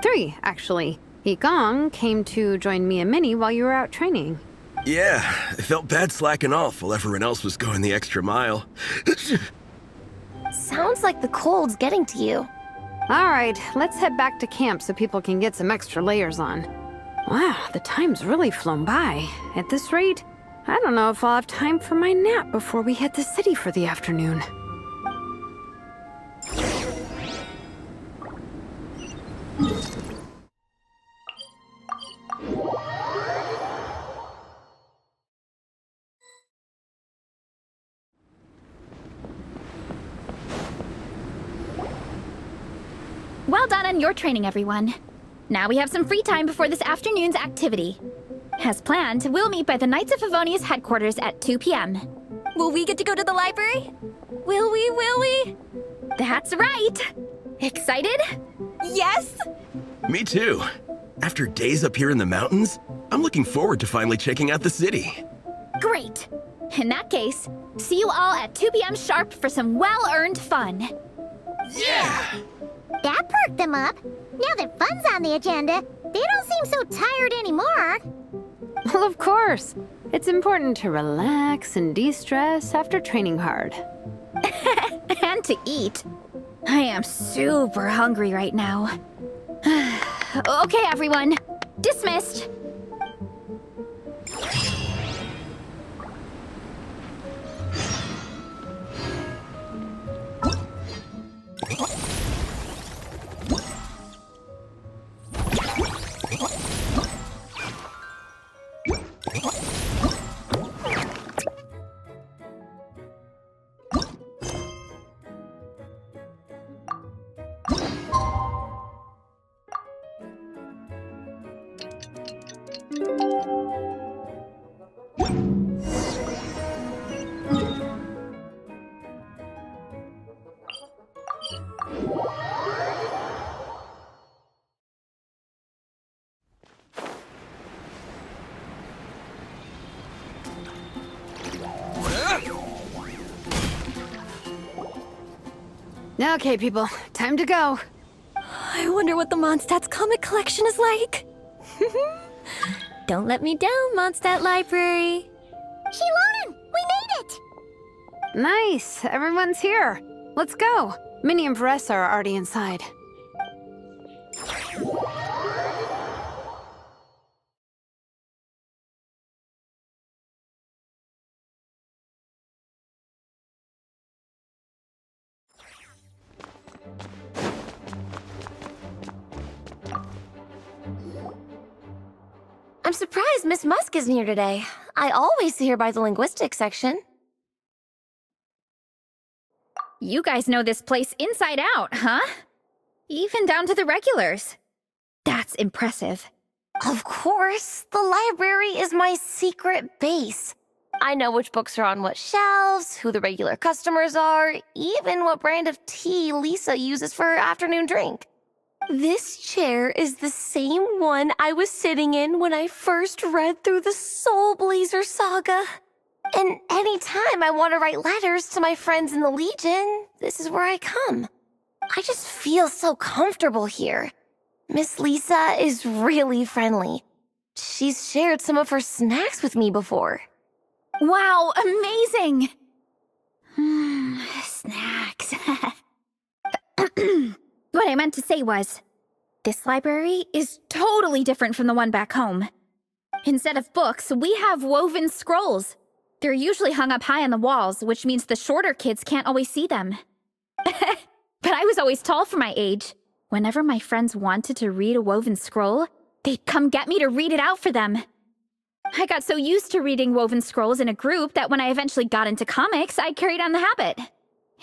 3, actually. Yigong came to join me and Minnie while you were out training. Yeah, I felt bad slacking off while everyone else was going the extra mile. Sounds like the cold's getting to you. All right, let's head back to camp so people can get some extra layers on. Wow, the time's really flown by. At this rate, I don't know if I'll have time for my nap before we hit the city for the afternoon. Well done on your training, everyone. Now we have some free time before this afternoon's activity. As planned, we'll meet by the Knights of Favonia's headquarters at 2 p.m. Will we get to go to the library? Will we? That's right! Excited? Yes! Me too. After days up here in the mountains, I'm looking forward to finally checking out the city. Great! In that case, see you all at 2 p.m. sharp for some well-earned fun. Yeah! That perked them up. Now that fun's on the agenda, they don't seem so tired anymore. Well, of course. It's important to relax and de-stress after training hard. And to eat. I am super hungry right now. Okay, everyone. Dismissed. Okay, people, time to go. I wonder what the Mondstadt's comic collection is like. Don't let me down, Mondstadt Library. Shilonen, we made it! Nice, everyone's here. Let's go. Minnie and Peressa are already inside. I'm surprised Miss Musk isn't here today. I always see her by the linguistics section. You guys know this place inside out, huh? Even down to the regulars. That's impressive. Of course, the library is my secret base. I know which books are on what shelves, who the regular customers are, even what brand of tea Lisa uses for her afternoon drink. This chair is the same one I was sitting in when I first read through the Soulblazers saga. And anytime I want to write letters to my friends in the Legion, this is where I come. I just feel so comfortable here. Miss Lisa is really friendly. She's shared some of her snacks with me before. Wow, amazing! Snacks. What I meant to say was, this library is totally different from the one back home. Instead of books, we have woven scrolls. They're usually hung up high on the walls, which means the shorter kids can't always see them. But I was always tall for my age. Whenever my friends wanted to read a woven scroll, they'd come get me to read it out for them. I got so used to reading woven scrolls in a group that when I eventually got into comics, I carried on the habit.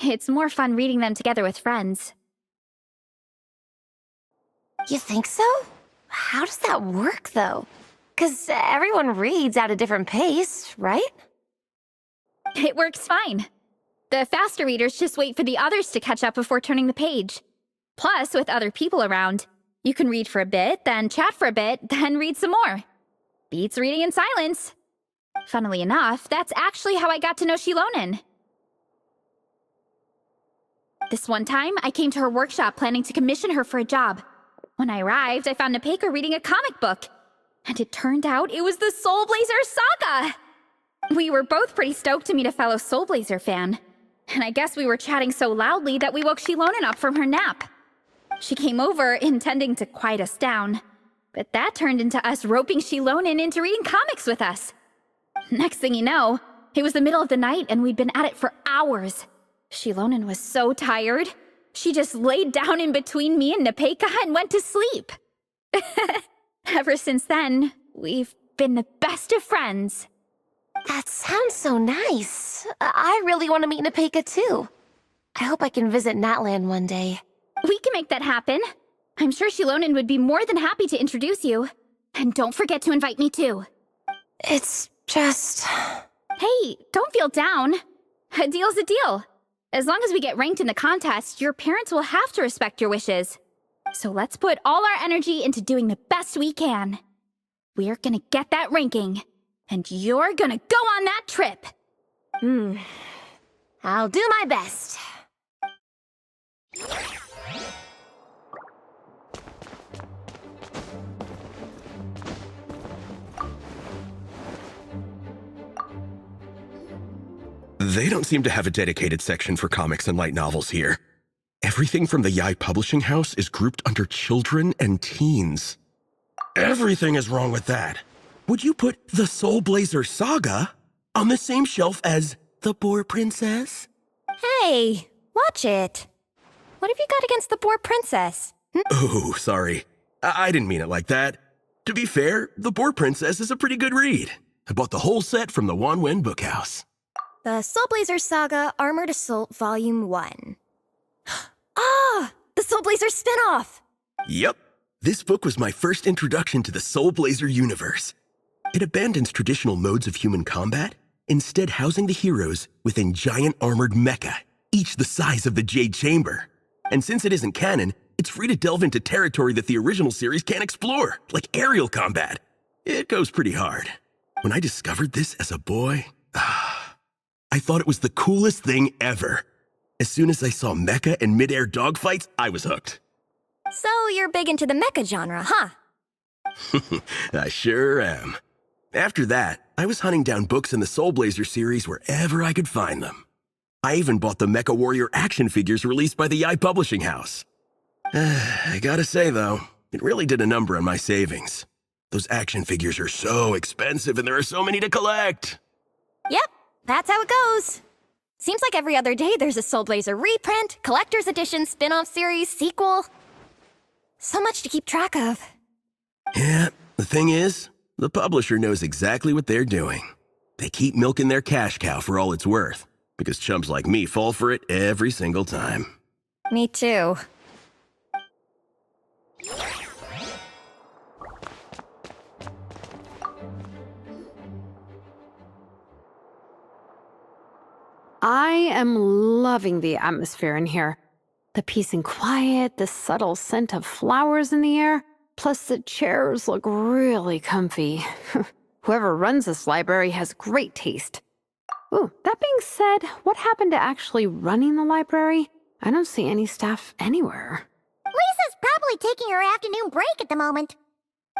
It's more fun reading them together with friends. You think so? How does that work, though? 'Cause everyone reads at a different pace, right? It works fine. The faster readers just wait for the others to catch up before turning the page. Plus, with other people around, you can read for a bit, then chat for a bit, then read some more. Beats reading in silence. Funnily enough, that's actually how I got to know Shilonen. This one time, I came to her workshop planning to commission her for a job. When I arrived, I found Nepeka reading a comic book. And it turned out it was the Soulblazers saga! We were both pretty stoked to meet a fellow Soulblazer fan. And I guess we were chatting so loudly that we woke Shilonen up from her nap. She came over, intending to quiet us down. But that turned into us roping Shilonen into reading comics with us. Next thing you know, it was the middle of the night and we'd been at it for hours. Shilonen was so tired, she just laid down in between me and Nepeka and went to sleep. Ever since then, we've been the best of friends. That sounds so nice. I really want to meet Nepeka too. I hope I can visit Natland one day. We can make that happen. I'm sure Shilonen would be more than happy to introduce you. And don't forget to invite me too. It's just... Hey, don't feel down. A deal's a deal. As long as we get ranked in the contest, your parents will have to respect your wishes. So let's put all our energy into doing the best we can. We're gonna get that ranking, and you're gonna go on that trip. I'll do my best. They don't seem to have a dedicated section for comics and light novels here. Everything from the Yai Publishing House is grouped under children and teens. Everything is wrong with that. Would you put the Soulblazers saga on the same shelf as The Boar Princess? Hey, watch it. What have you got against the Boar Princess? Oh, sorry. I didn't mean it like that. To be fair, The Boar Princess is a pretty good read. I bought the whole set from the Wanwen Bookhouse. The Soulblazers Saga Armored Assault Volume 1. Ah! The Soulblazer spin-off! Yep. This book was my first introduction to the Soulblazer universe. It abandons traditional modes of human combat, instead housing the heroes within giant armored mecha, each the size of the Jade Chamber. And since it isn't canon, it's free to delve into territory that the original series can't explore, like aerial combat. It goes pretty hard. When I discovered this as a boy, I thought it was the coolest thing ever. As soon as I saw mecha and mid-air dogfights, I was hooked. So you're big into the mecha genre, huh? I sure am. After that, I was hunting down books in the Soulblazer series wherever I could find them. I even bought the Mecha Warrior action figures released by the Yai Publishing House. I gotta say, though, it really did a number on my savings. Those action figures are so expensive and there are so many to collect. Yep, that's how it goes. Seems like every other day there's a Soulblazer reprint, collector's edition, spin-off series, sequel. So much to keep track of. Yeah, the thing is, the publisher knows exactly what they're doing. They keep milking their cash cow for all it's worth, because chumps like me fall for it every single time. Me too. I am loving the atmosphere in here. The peace and quiet, the subtle scent of flowers in the air, plus the chairs look really comfy. Whoever runs this library has great taste. Ooh, that being said, what happened to actually running the library? I don't see any staff anywhere. Lisa's probably taking her afternoon break at the moment.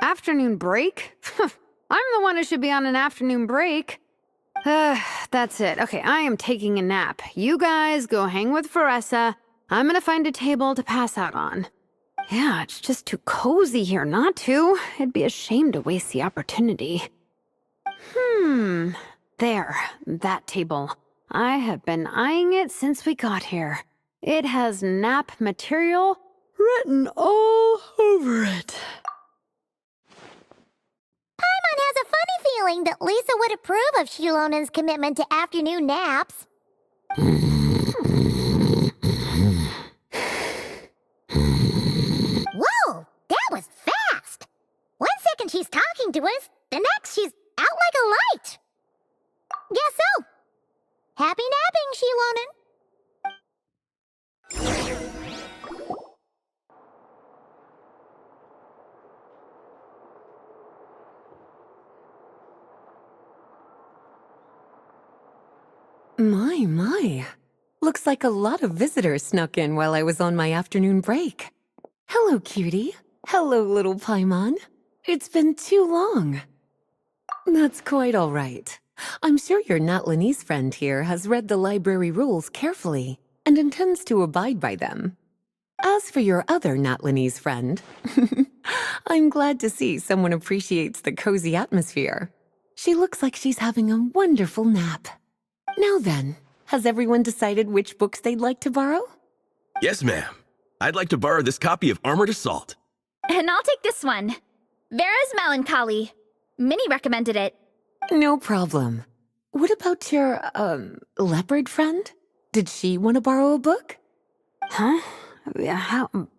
Afternoon break? I'm the one who should be on an afternoon break. That's it. Okay, I am taking a nap. You guys go hang with Faressa. I'm gonna find a table to pass out on. Yeah, it's just too cozy here not to. It'd be a shame to waste the opportunity. There, that table. I have been eyeing it since we got here. It has nap material written all over it. Paimon has a funny feeling that Lisa would approve of Shilonen's commitment to afternoon naps. Whoa, that was fast! 1 second she's talking to us, the next she's out like a light. Guess so. Happy napping, Shilonen. My. Looks like a lot of visitors snuck in while I was on my afternoon break. Hello, cutie. Hello, little Paimon. It's been too long. That's quite all right. I'm sure your Natlanese friend here has read the library rules carefully and intends to abide by them. As for your other Natlanese friend, I'm glad to see someone appreciates the cozy atmosphere. She looks like she's having a wonderful nap. Now then, has everyone decided which books they'd like to borrow? Yes, ma'am. I'd like to borrow this copy of Armored Assault. And I'll take this one. Vera's Melancholy. Minnie recommended it. No problem. What about your, leopard friend? Did she want to borrow a book? Huh?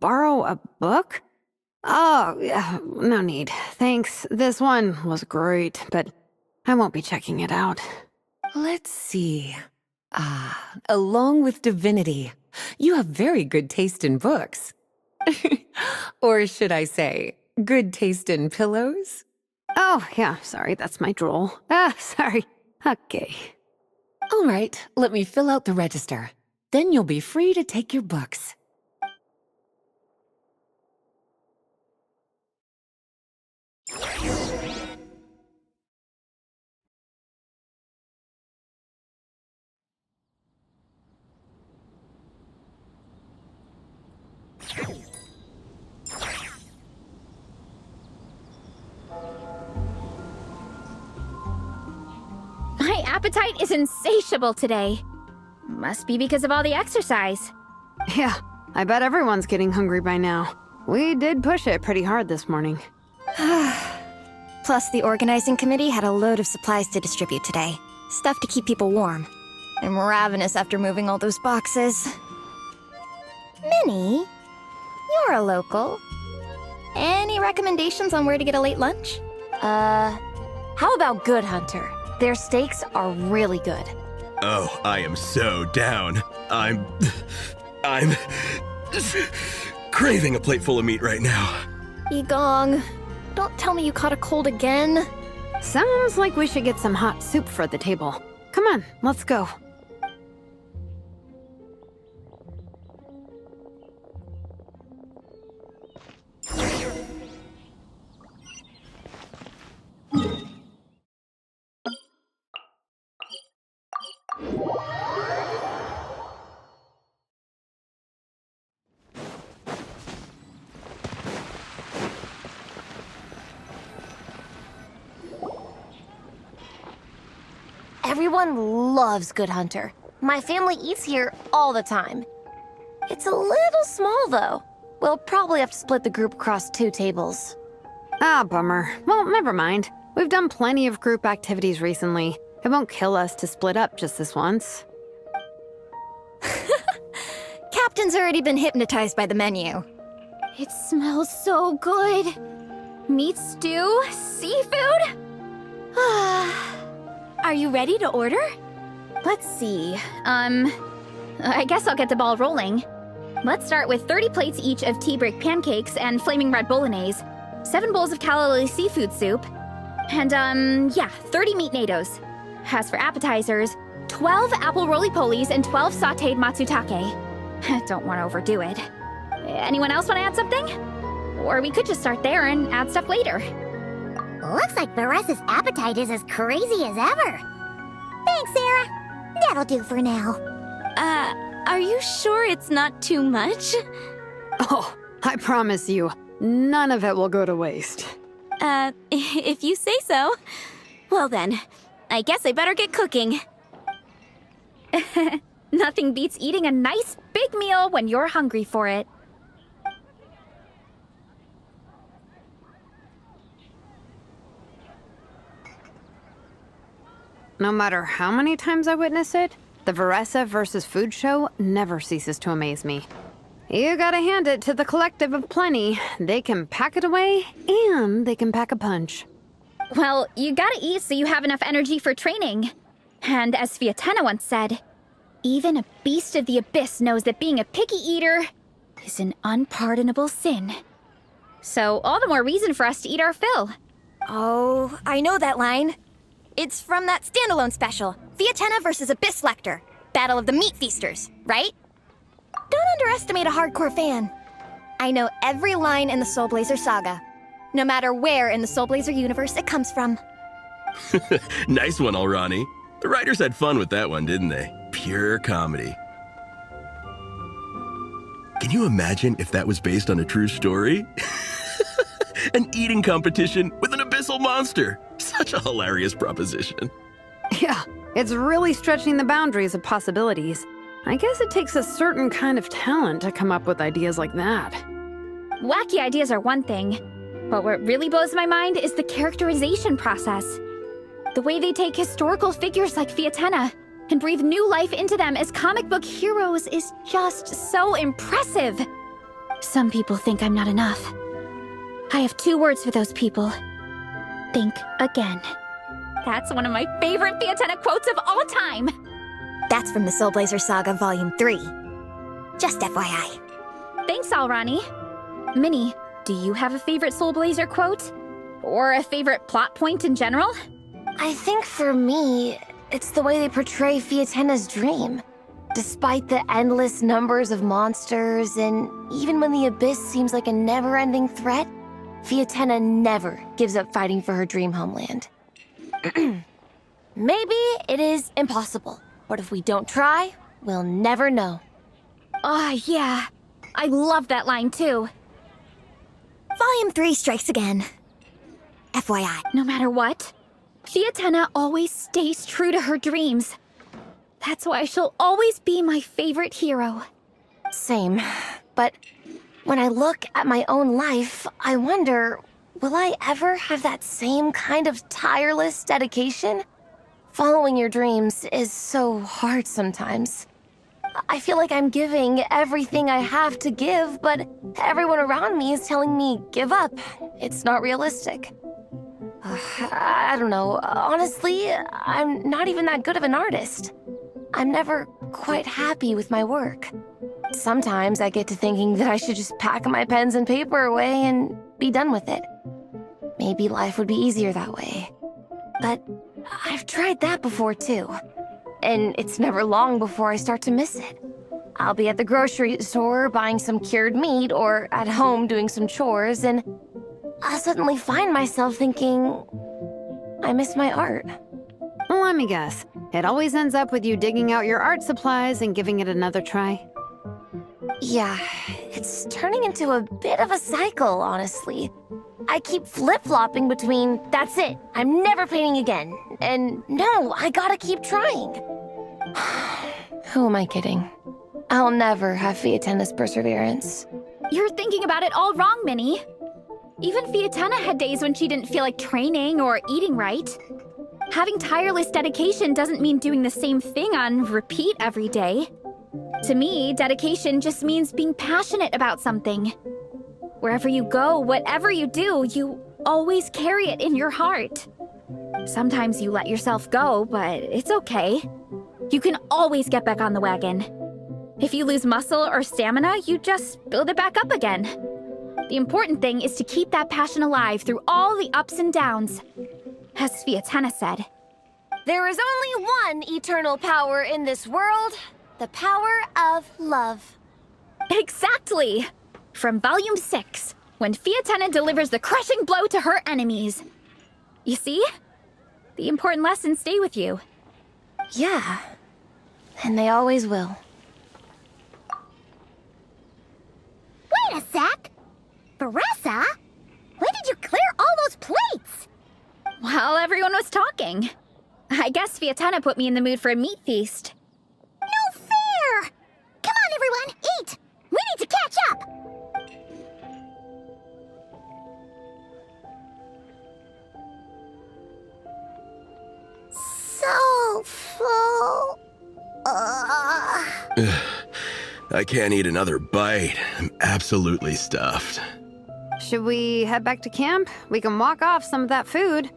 Borrow a book? Oh, yeah, no need. Thanks. This one was great, but I won't be checking it out. Let's see. Along with Divinity, you have very good taste in books. Or should I say, good taste in pillows? Oh, yeah, sorry, that's my drool. Sorry. Okay. All right, let me fill out the register. Then you'll be free to take your books. My appetite is insatiable today. Must be because of all the exercise. Yeah, I bet everyone's getting hungry by now. We did push it pretty hard this morning. Plus, the organizing committee had a load of supplies to distribute today. Stuff to keep people warm. I'm ravenous after moving all those boxes. Minnie, you're a local. Any recommendations on where to get a late lunch? How about Good Hunter? Their steaks are really good. Oh, I am so down. I'm craving a plate full of meat right now. Igong, don't tell me you caught a cold again. Sounds like we should get some hot soup for the table. Come on, let's go. Everyone loves Good Hunter. My family eats here all the time. It's a little small, though. We'll probably have to split the group across 2 tables. Ah, bummer. Well, never mind. We've done plenty of group activities recently. It won't kill us to split up just this once. Captain's already been hypnotized by the menu. It smells so good. Meat stew? Seafood? Are you ready to order? Let's see. I guess I'll get the ball rolling. Let's start with 30 plates each of tea break pancakes and flaming red bolognese, 7 bowls of calla seafood soup, and 30 meat nados. As for appetizers, 12 apple roly-polies and 12 sautéed matsutake. Don't want to overdo it. Anyone else want to add something? Or we could just start there and add stuff later. Looks like Baressa's appetite is as crazy as ever. Thanks, Sarah. That'll do for now. Are you sure it's not too much? Oh, I promise you, none of it will go to waste. If you say so. Well then, I guess I better get cooking. Nothing beats eating a nice big meal when you're hungry for it. No matter how many times I witness it, the Veressa versus Food show never ceases to amaze me. You gotta hand it to the collective of plenty. They can pack it away, and they can pack a punch. Well, you gotta eat so you have enough energy for training. And as Fietena once said, even a beast of the abyss knows that being a picky eater is an unpardonable sin. So all the more reason for us to eat our fill. Oh, I know that line. It's from that standalone special, Fietena versus Abyss Lecter, Battle of the Meat Feasters, right? Don't underestimate a hardcore fan. I know every line in the Soulblazer saga, no matter where in the Soulblazer universe it comes from. Nice one, Alrani. The writers had fun with that one, didn't they? Pure comedy. Can you imagine if that was based on a true story? An eating competition with an abyssal monster. Such a hilarious proposition. Yeah, it's really stretching the boundaries of possibilities. I guess it takes a certain kind of talent to come up with ideas like that. Wacky ideas are one thing, but what really blows my mind is the characterization process. The way they take historical figures like Fietena and breathe new life into them as comic book heroes is just so impressive. Some people think I'm not enough. I have 2 words for those people. Think again. That's one of my favorite Fietena quotes of all time. That's from the Soulblazer Saga Volume 3. Just FYI. Thanks, Alrani. Minnie, Do you have a favorite Soulblazer quote? Or a favorite plot point in general? I think for me, it's the way they portray Fietena's dream. Despite the endless numbers of monsters, and even when the Abyss seems like a never-ending threat, Fietena never gives up fighting for her dream homeland. Maybe it is impossible, but if we don't try, we'll never know. Yeah. I love that line too. Volume 3 strikes again. FYI. No matter what, Fietena always stays true to her dreams. That's why she'll always be my favorite hero. Same. But when I look at my own life, I wonder, will I ever have that same kind of tireless dedication? Following your dreams is so hard sometimes. I feel like I'm giving everything I have to give, but everyone around me is telling me, give up. It's not realistic. I don't know. Honestly, I'm not even that good of an artist. I'm never quite happy with my work. Sometimes I get to thinking that I should just pack my pens and paper away and be done with it. Maybe life would be easier that way. But I've tried that before too. And it's never long before I start to miss it. I'll be at the grocery store buying some cured meat or at home doing some chores, and I'll suddenly find myself thinking, I miss my art. Let me guess. It always ends up with you digging out your art supplies and giving it another try. Yeah, it's turning into a bit of a cycle, honestly. I keep flip-flopping between, that's it, I'm never painting again, and no, I gotta keep trying. Who am I kidding? I'll never have Fietena's perseverance. You're thinking about it all wrong, Minnie. Even Fietena had days when she didn't feel like training or eating right. Having tireless dedication doesn't mean doing the same thing on repeat every day. To me, dedication just means being passionate about something. Wherever you go, whatever you do, you always carry it in your heart. Sometimes you let yourself go, but it's okay. You can always get back on the wagon. If you lose muscle or stamina, you just build it back up again. The important thing is to keep that passion alive through all the ups and downs. As Fietena said, there is only one eternal power in this world, the power of love. Exactly! From Volume 6, when Fietena delivers the crushing blow to her enemies. You see? The important lessons stay with you. Yeah, and they always will. Wait a sec! Beressa? When did you clear all those plates? While everyone was talking. I guess Fietena put me in the mood for a meat feast. No fair! Come on, everyone, eat! We need to catch up! So full. I can't eat another bite. I'm absolutely stuffed. Should we head back to camp? We can walk off some of that food.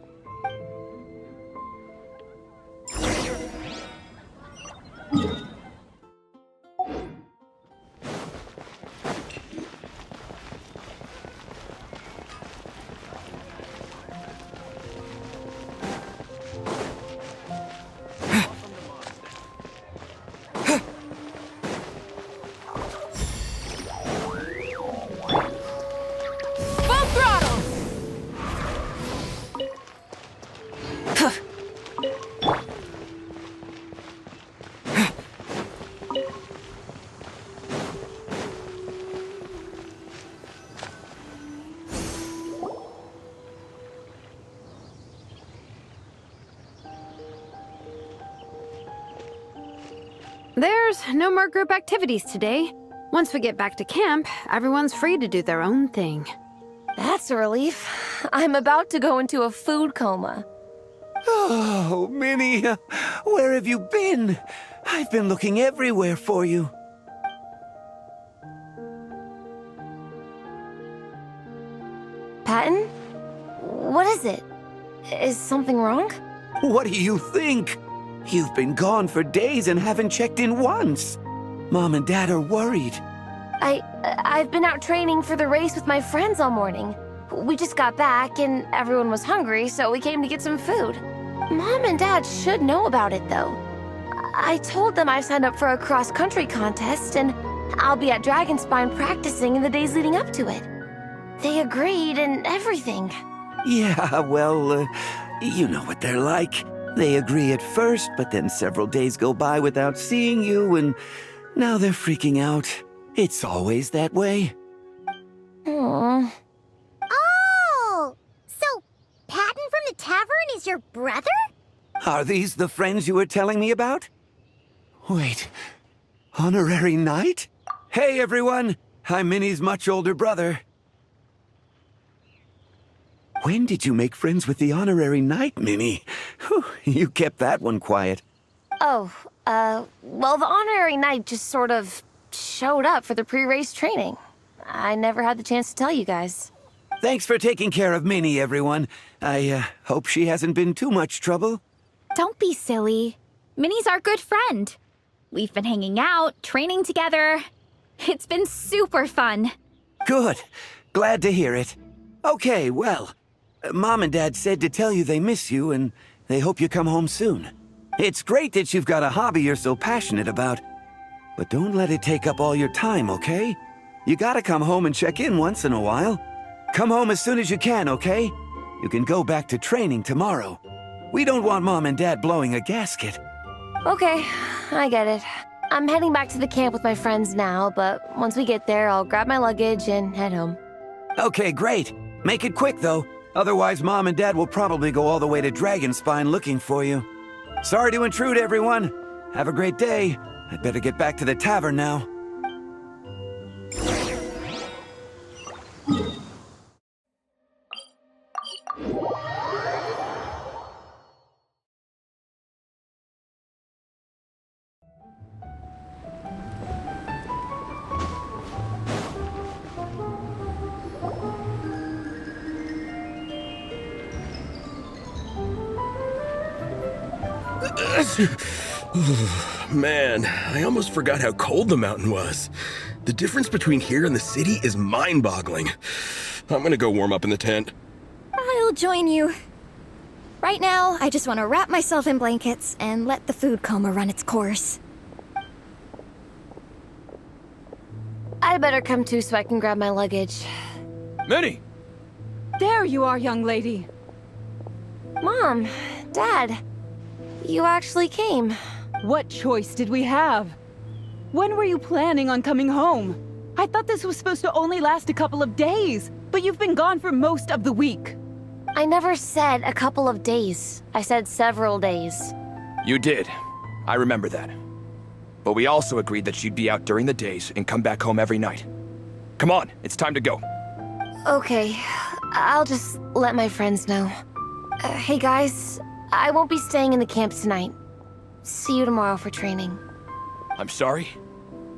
There's no more group activities today. Once we get back to camp, everyone's free to do their own thing. That's a relief. I'm about to go into a food coma. Oh, Minnie, where have you been? I've been looking everywhere for you. Patton? What is it? Is something wrong? What do you think? You've been gone for days and haven't checked in once. Mom and Dad are worried. I've been out training for the race with my friends all morning. We just got back and everyone was hungry, so we came to get some food. Mom and Dad should know about it, though. I told them I signed up for a cross-country contest, and I'll be at Dragonspine practicing in the days leading up to it. They agreed and everything. Yeah, well, you know what they're like. They agree at first, but then several days go by without seeing you, and now they're freaking out. It's always that way. Oh! So, Patton from the tavern is your brother? Are these the friends you were telling me about? Wait, honorary knight? Hey, everyone! I'm Minnie's much older brother. When did you make friends with the honorary knight, Minnie? Whew, you kept that one quiet. Oh, well, the honorary knight just sort of showed up for the pre-race training. I never had the chance to tell you guys. Thanks for taking care of Minnie, everyone. I hope she hasn't been too much trouble. Don't be silly. Minnie's our good friend. We've been hanging out, training together. It's been super fun. Good. Glad to hear it. Okay, well, Mom and Dad said to tell you they miss you and they hope you come home soon. It's great that you've got a hobby you're so passionate about, but don't let it take up all your time, okay? You gotta come home and check in once in a while. Come home as soon as you can, okay? You can go back to training tomorrow. We don't want Mom and Dad blowing a gasket. Okay, I get it. I'm heading back to the camp with my friends now, but once we get there, I'll grab my luggage and head home. Okay, great. Make it quick, though. Otherwise, Mom and Dad will probably go all the way to Dragonspine looking for you. Sorry to intrude, everyone. Have a great day. I'd better get back to the tavern now. Man, I almost forgot how cold the mountain was. The difference between here and the city is mind-boggling. I'm gonna go warm up in the tent. I'll join you. Right now, I just want to wrap myself in blankets and let the food coma run its course. I better come too so I can grab my luggage. Minnie! There you are, young lady. Mom, Dad, you actually came. What choice did we have? When were you planning on coming home? I thought this was supposed to only last a couple of days, but you've been gone for most of the week. I never said a couple of days. I said several days. You did. I remember that. But we also agreed that you'd be out during the days and come back home every night. Come on, it's time to go. Okay, I'll just let my friends know. Hey guys, I won't be staying in the camp tonight. See you tomorrow for training. I'm sorry.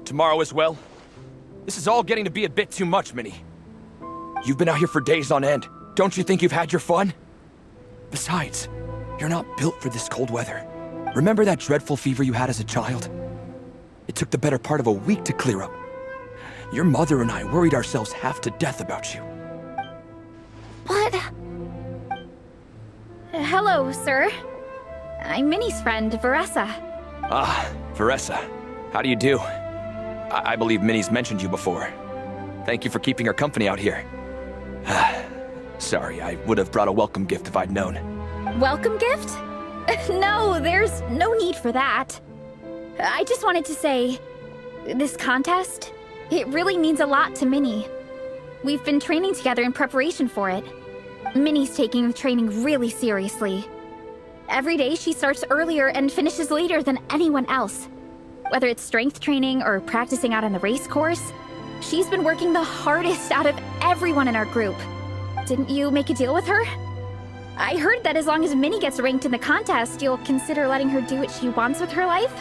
Tomorrow as well. This is all getting to be a bit too much, Minnie. You've been out here for days on end. Don't you think you've had your fun? Besides, you're not built for this cold weather. Remember that dreadful fever you had as a child? It took the better part of a week to clear up. Your mother and I worried ourselves half to death about you. What? Hello, sir. I'm Minnie's friend, Veressa. Ah, Veressa. How do you do? I believe Minnie's mentioned you before. Thank you for keeping her company out here. Sorry, I would have brought a welcome gift if I'd known. Welcome gift? No, there's no need for that. I just wanted to say, this contest, it really means a lot to Minnie. We've been training together in preparation for it. Minnie's taking the training really seriously. Every day she starts earlier and finishes later than anyone else. Whether it's strength training or practicing out on the race course, she's been working the hardest out of everyone in our group. Didn't you make a deal with her? I heard that as long as Minnie gets ranked in the contest, you'll consider letting her do what she wants with her life?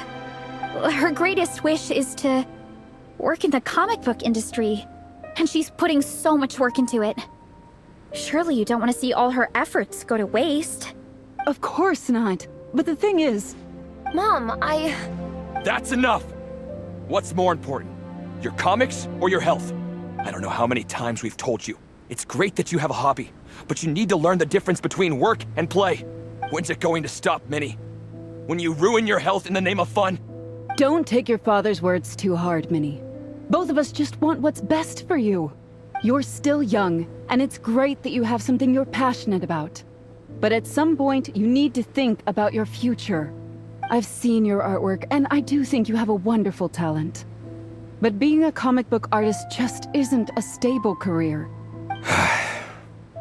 Her greatest wish is to work in the comic book industry, and she's putting so much work into it. Surely you don't want to see all her efforts go to waste. Of course not. But the thing is... Mom, That's enough! What's more important? Your comics or your health? I don't know how many times we've told you. It's great that you have a hobby, but you need to learn the difference between work and play. When's it going to stop, Minnie? When you ruin your health in the name of fun? Don't take your father's words too hard, Minnie. Both of us just want what's best for you. You're still young, and it's great that you have something you're passionate about. But at some point, you need to think about your future. I've seen your artwork, and I do think you have a wonderful talent. But being a comic book artist just isn't a stable career.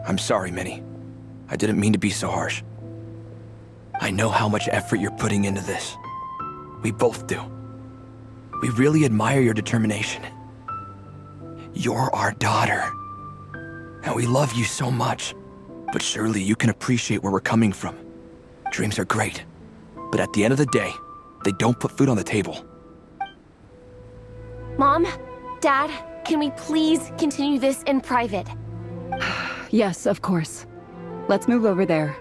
I'm sorry, Minnie. I didn't mean to be so harsh. I know how much effort you're putting into this. We both do. We really admire your determination. You're our daughter. And we love you so much. But surely you can appreciate where we're coming from. Dreams are great. But at the end of the day, they don't put food on the table. Mom, Dad, can we please continue this in private? Yes, of course. Let's move over there.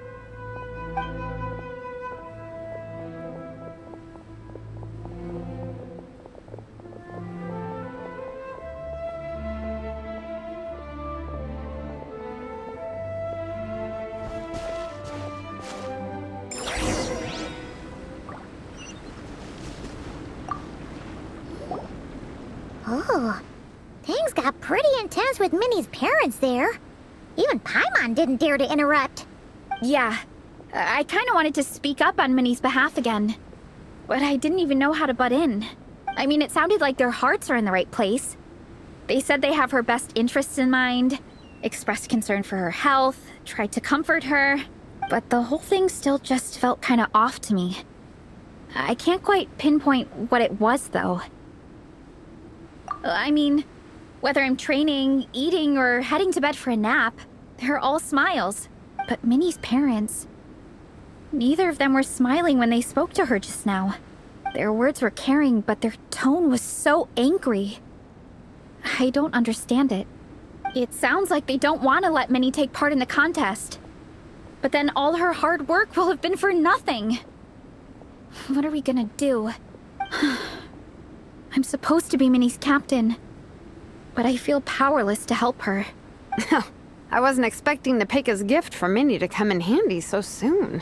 Oh, things got pretty intense with Minnie's parents there. Even Paimon didn't dare to interrupt. Yeah, I kind of wanted to speak up on Minnie's behalf again. But I didn't even know how to butt in. I mean, it sounded like their hearts are in the right place. They said they have her best interests in mind, expressed concern for her health, tried to comfort her, but the whole thing still just felt kind of off to me. I can't quite pinpoint what it was, though. I mean, whether I'm training, eating, or heading to bed for a nap, they're all smiles. But Minnie's parents... neither of them were smiling when they spoke to her just now. Their words were caring, but their tone was so angry. I don't understand it. It sounds like they don't want to let Minnie take part in the contest. But then all her hard work will have been for nothing. What are we gonna do? I'm supposed to be Minnie's captain, but I feel powerless to help her. I wasn't expecting Nepeka's gift for Minnie to come in handy so soon.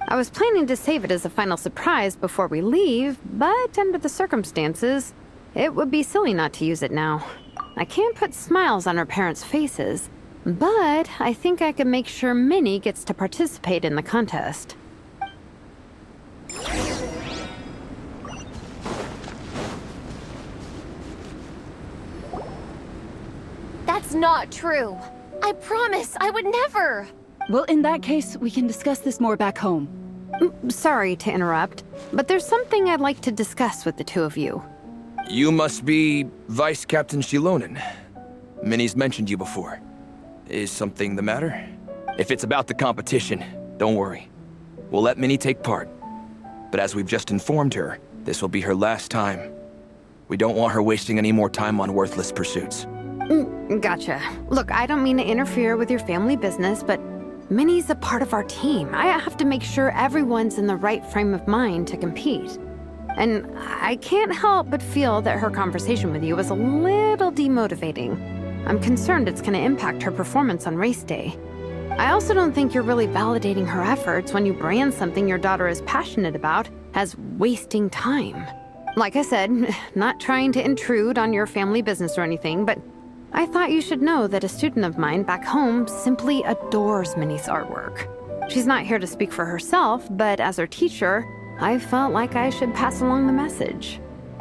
I was planning to save it as a final surprise before we leave, but under the circumstances, it would be silly not to use it now. I can't put smiles on her parents' faces, but I think I can make sure Minnie gets to participate in the contest. That's not true. I promise, I would never. Well, in that case, we can discuss this more back home. Sorry to interrupt, but there's something I'd like to discuss with the two of you. You must be Vice Captain Shilonen. Minnie's mentioned you before. Is something the matter? If it's about the competition, don't worry. We'll let Minnie take part. But as we've just informed her, this will be her last time. We don't want her wasting any more time on worthless pursuits. Gotcha. Look, I don't mean to interfere with your family business, but Minnie's a part of our team. I have to make sure everyone's in the right frame of mind to compete. And I can't help but feel that her conversation with you was a little demotivating. I'm concerned it's going to impact her performance on race day. I also don't think you're really validating her efforts when you brand something your daughter is passionate about as wasting time. Like I said, not trying to intrude on your family business or anything, but I thought you should know that a student of mine back home simply adores Minnie's artwork. She's not here to speak for herself, but as her teacher, I felt like I should pass along the message.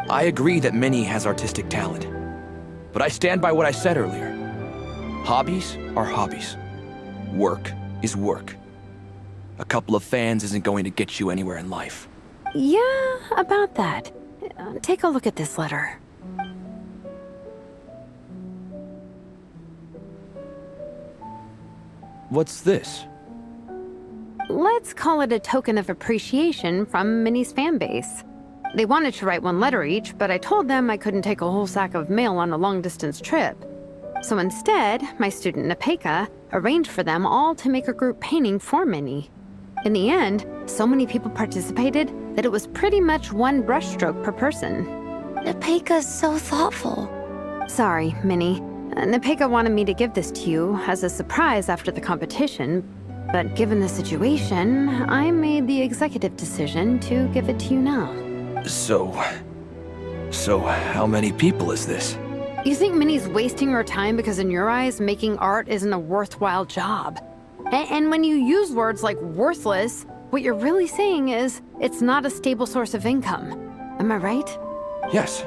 I agree that Minnie has artistic talent. But I stand by what I said earlier. Hobbies are hobbies. Work is work. A couple of fans isn't going to get you anywhere in life. Yeah, about that. Take a look at this letter. What's this? Let's call it a token of appreciation from Minnie's fan base. They wanted to write one letter each, but I told them I couldn't take a whole sack of mail on a long-distance trip. So instead, my student Nepeka arranged for them all to make a group painting for Minnie. In the end, so many people participated that it was pretty much one brushstroke per person. Nepeka's so thoughtful. Sorry, Minnie. Nepeka wanted me to give this to you as a surprise after the competition, but given the situation, I made the executive decision to give it to you now. So how many people is this? You think Minnie's wasting her time because in your eyes, making art isn't a worthwhile job? And when you use words like worthless, what you're really saying is it's not a stable source of income. Am I right? Yes,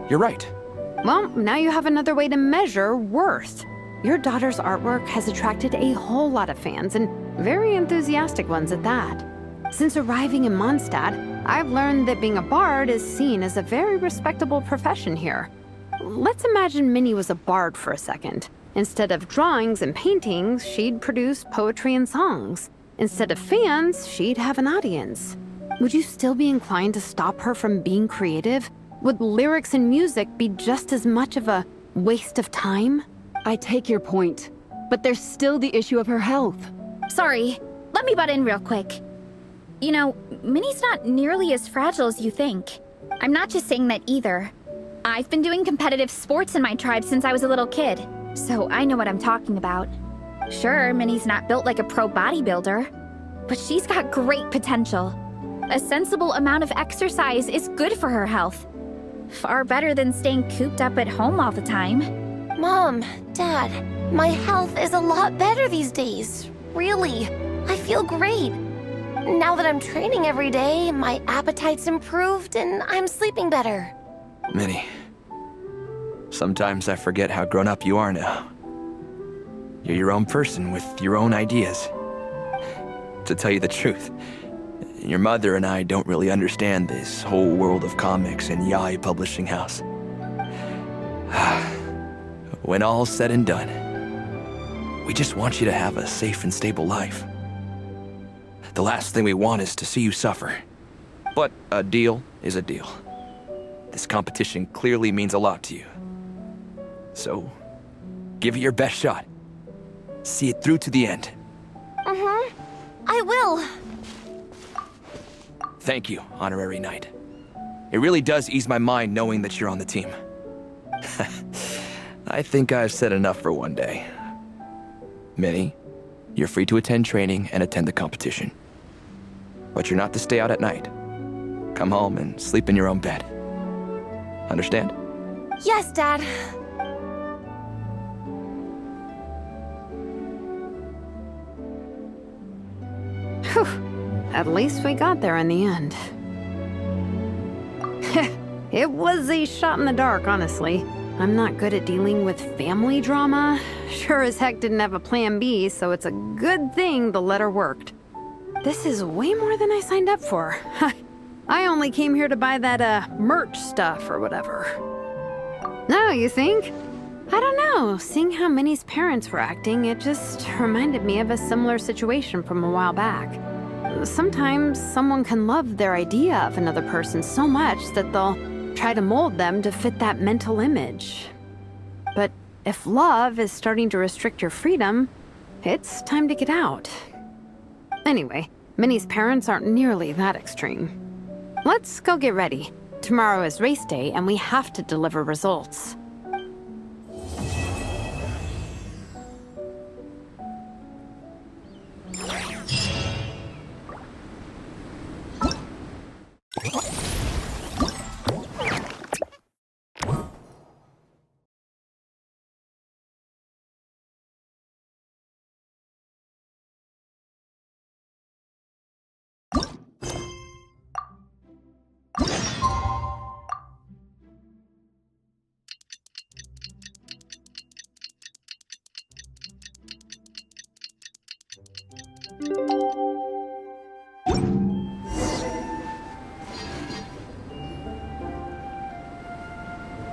you're right. Well, now you have another way to measure worth. Your daughter's artwork has attracted a whole lot of fans, and very enthusiastic ones at that. Since arriving in Mondstadt, I've learned that being a bard is seen as a very respectable profession here. Let's imagine Minnie was a bard for a second. Instead of drawings and paintings, she'd produce poetry and songs. Instead of fans, she'd have an audience. Would you still be inclined to stop her from being creative? Would lyrics and music be just as much of a waste of time? I take your point, but there's still the issue of her health. Sorry, let me butt in real quick. You know, Minnie's not nearly as fragile as you think. I'm not just saying that either. I've been doing competitive sports in my tribe since I was a little kid, so I know what I'm talking about. Sure, Minnie's not built like a pro bodybuilder, but she's got great potential. A sensible amount of exercise is good for her health. Far better than staying cooped up at home all the time. Mom, Dad, my health is a lot better these days. Really, I feel great. Now that I'm training every day, my appetite's improved and I'm sleeping better. Minnie, sometimes I forget how grown up you are now. You're your own person with your own ideas. To tell you the truth, your mother and I don't really understand this whole world of comics and yaoi publishing house. When all's said and done, we just want you to have a safe and stable life. The last thing we want is to see you suffer. But a deal is a deal. This competition clearly means a lot to you. So, give it your best shot. See it through to the end. I will. Thank you, Honorary Knight. It really does ease my mind knowing that you're on the team. I think I've said enough for one day. Minnie, you're free to attend training and attend the competition. But you're not to stay out at night. Come home and sleep in your own bed. Understand? Yes, Dad. Whew. At least we got there in the end. It was a shot in the dark, honestly. I'm not good at dealing with family drama. Sure as heck didn't have a plan B, so it's a good thing the letter worked. This is way more than I signed up for. I only came here to buy that, merch stuff or whatever. No, you think? I don't know. Seeing how Minnie's parents were acting, it just reminded me of a similar situation from a while back. Sometimes someone can love their idea of another person so much that they'll try to mold them to fit that mental image. But if love is starting to restrict your freedom, it's time to get out. Anyway, Minnie's parents aren't nearly that extreme. Let's go get ready. Tomorrow is race day and we have to deliver results.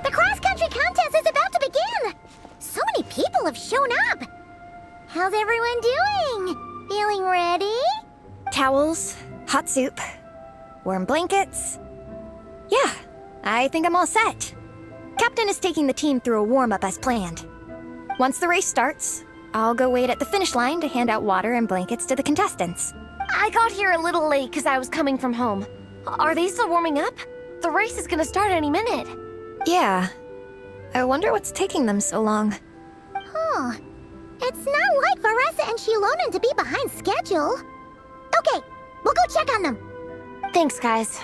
The cross-country contest is about to begin! So many people have shown up! How's everyone doing? Feeling ready? Towels, hot soup, warm blankets. Yeah, I think I'm all set. Captain is taking the team through a warm-up as planned. Once the race starts, I'll go wait at the finish line to hand out water and blankets to the contestants. I got here a little late because I was coming from home. Are they still warming up? The race is gonna start any minute. Yeah. I wonder what's taking them so long. Huh. It's not like Varessa and Shilonen to be behind schedule. Okay, we'll go check on them. Thanks, guys.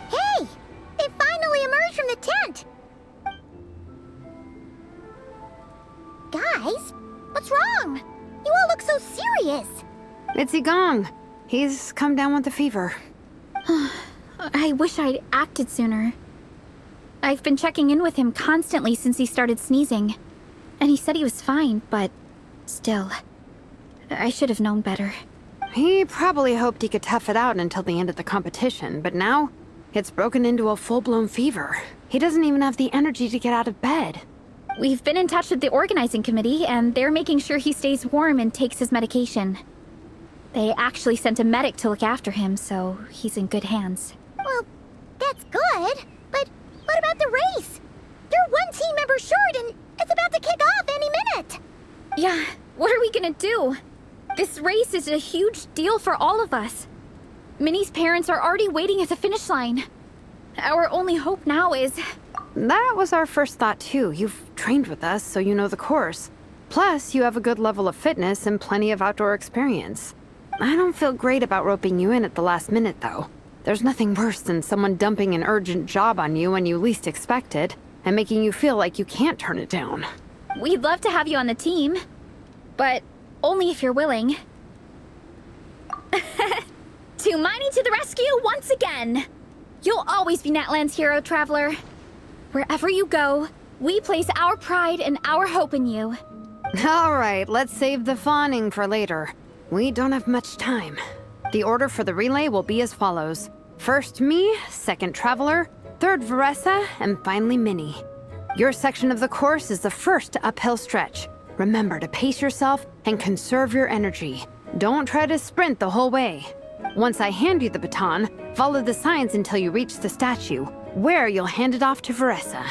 Hey! They finally emerged from the tent! Guys, what's wrong? You all look so serious. It's Igong. He's come down with a fever. I wish I'd acted sooner. I've been checking in with him constantly since he started sneezing. And he said he was fine, but still. I should have known better. He probably hoped he could tough it out until the end of the competition, but now it's broken into a full-blown fever. He doesn't even have the energy to get out of bed. We've been in touch with the organizing committee, and they're making sure he stays warm and takes his medication. They actually sent a medic to look after him, so he's in good hands. Well, that's good, but what about the race? You're one team member short, and it's about to kick off any minute. Yeah, what are we gonna do? This race is a huge deal for all of us. Minnie's parents are already waiting at the finish line. Our only hope now is... That was our first thought too. You've trained with us, so you know the course. Plus, you have a good level of fitness and plenty of outdoor experience. I don't feel great about roping you in at the last minute, though. There's nothing worse than someone dumping an urgent job on you when you least expect it, and making you feel like you can't turn it down. We'd love to have you on the team, but only if you're willing. Tumaini to the rescue once again! You'll always be Natlan's hero, Traveler. Wherever you go, we place our pride and our hope in you. All right, let's save the fawning for later. We don't have much time. The order for the relay will be as follows. First me, second Traveler, third Varessa, and finally Minnie. Your section of the course is the first uphill stretch. Remember to pace yourself and conserve your energy. Don't try to sprint the whole way. Once I hand you the baton, follow the signs until you reach the statue, where you'll hand it off to Varessa.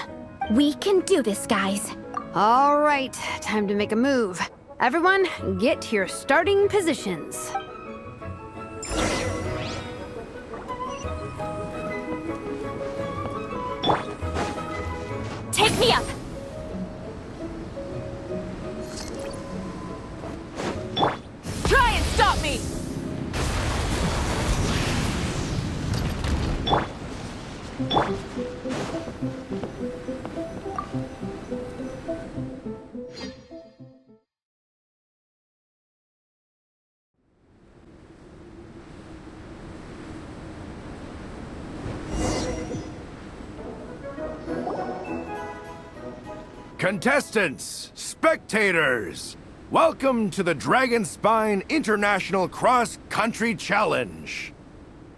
We can do this, guys. All right, time to make a move. Everyone, get to your starting positions. Take me up! Try and stop me! Contestants, spectators, welcome to the Dragonspine International Cross Country Challenge.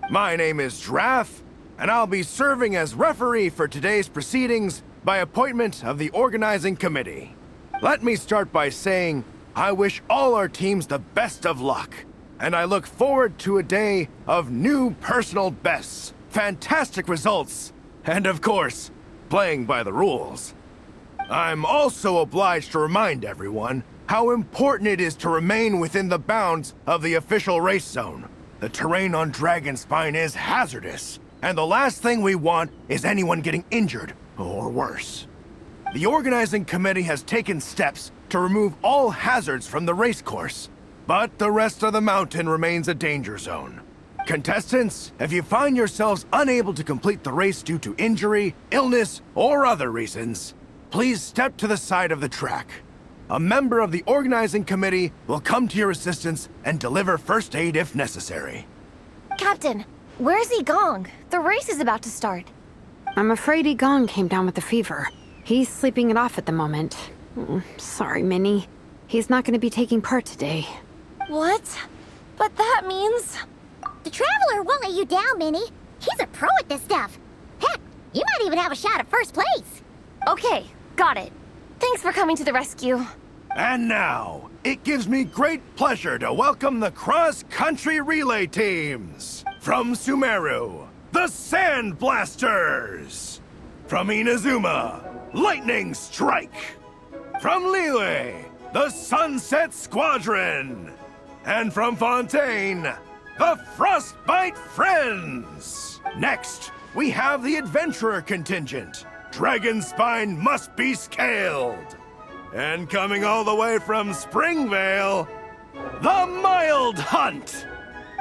My name is Draff, and I'll be serving as referee for today's proceedings by appointment of the organizing committee. Let me start by saying I wish all our teams the best of luck, and I look forward to a day of new personal bests, fantastic results, and of course, playing by the rules. I'm also obliged to remind everyone how important it is to remain within the bounds of the official race zone. The terrain on Dragonspine is hazardous, and the last thing we want is anyone getting injured, or worse. The organizing committee has taken steps to remove all hazards from the race course, but the rest of the mountain remains a danger zone. Contestants, if you find yourselves unable to complete the race due to injury, illness, or other reasons, please step to the side of the track. A member of the organizing committee will come to your assistance and deliver first aid if necessary. Captain, where's Igong? The race is about to start. I'm afraid Igong came down with a fever. He's sleeping it off at the moment. Sorry, Minnie. He's not going to be taking part today. What? But that means... The Traveler won't let you down, Minnie. He's a pro at this stuff. Heck, you might even have a shot at first place. Okay, got it. Thanks for coming to the rescue. And now, it gives me great pleasure to welcome the cross-country relay teams. From Sumeru, the Soulblazers! From Inazuma, Lightning Strike! From Liyue, the Sunset Squadron! And from Fontaine, the Frostbite Friends! Next, we have the Adventurer contingent. Dragonspine must be scaled! And coming all the way from Springvale, the Mild Hunt!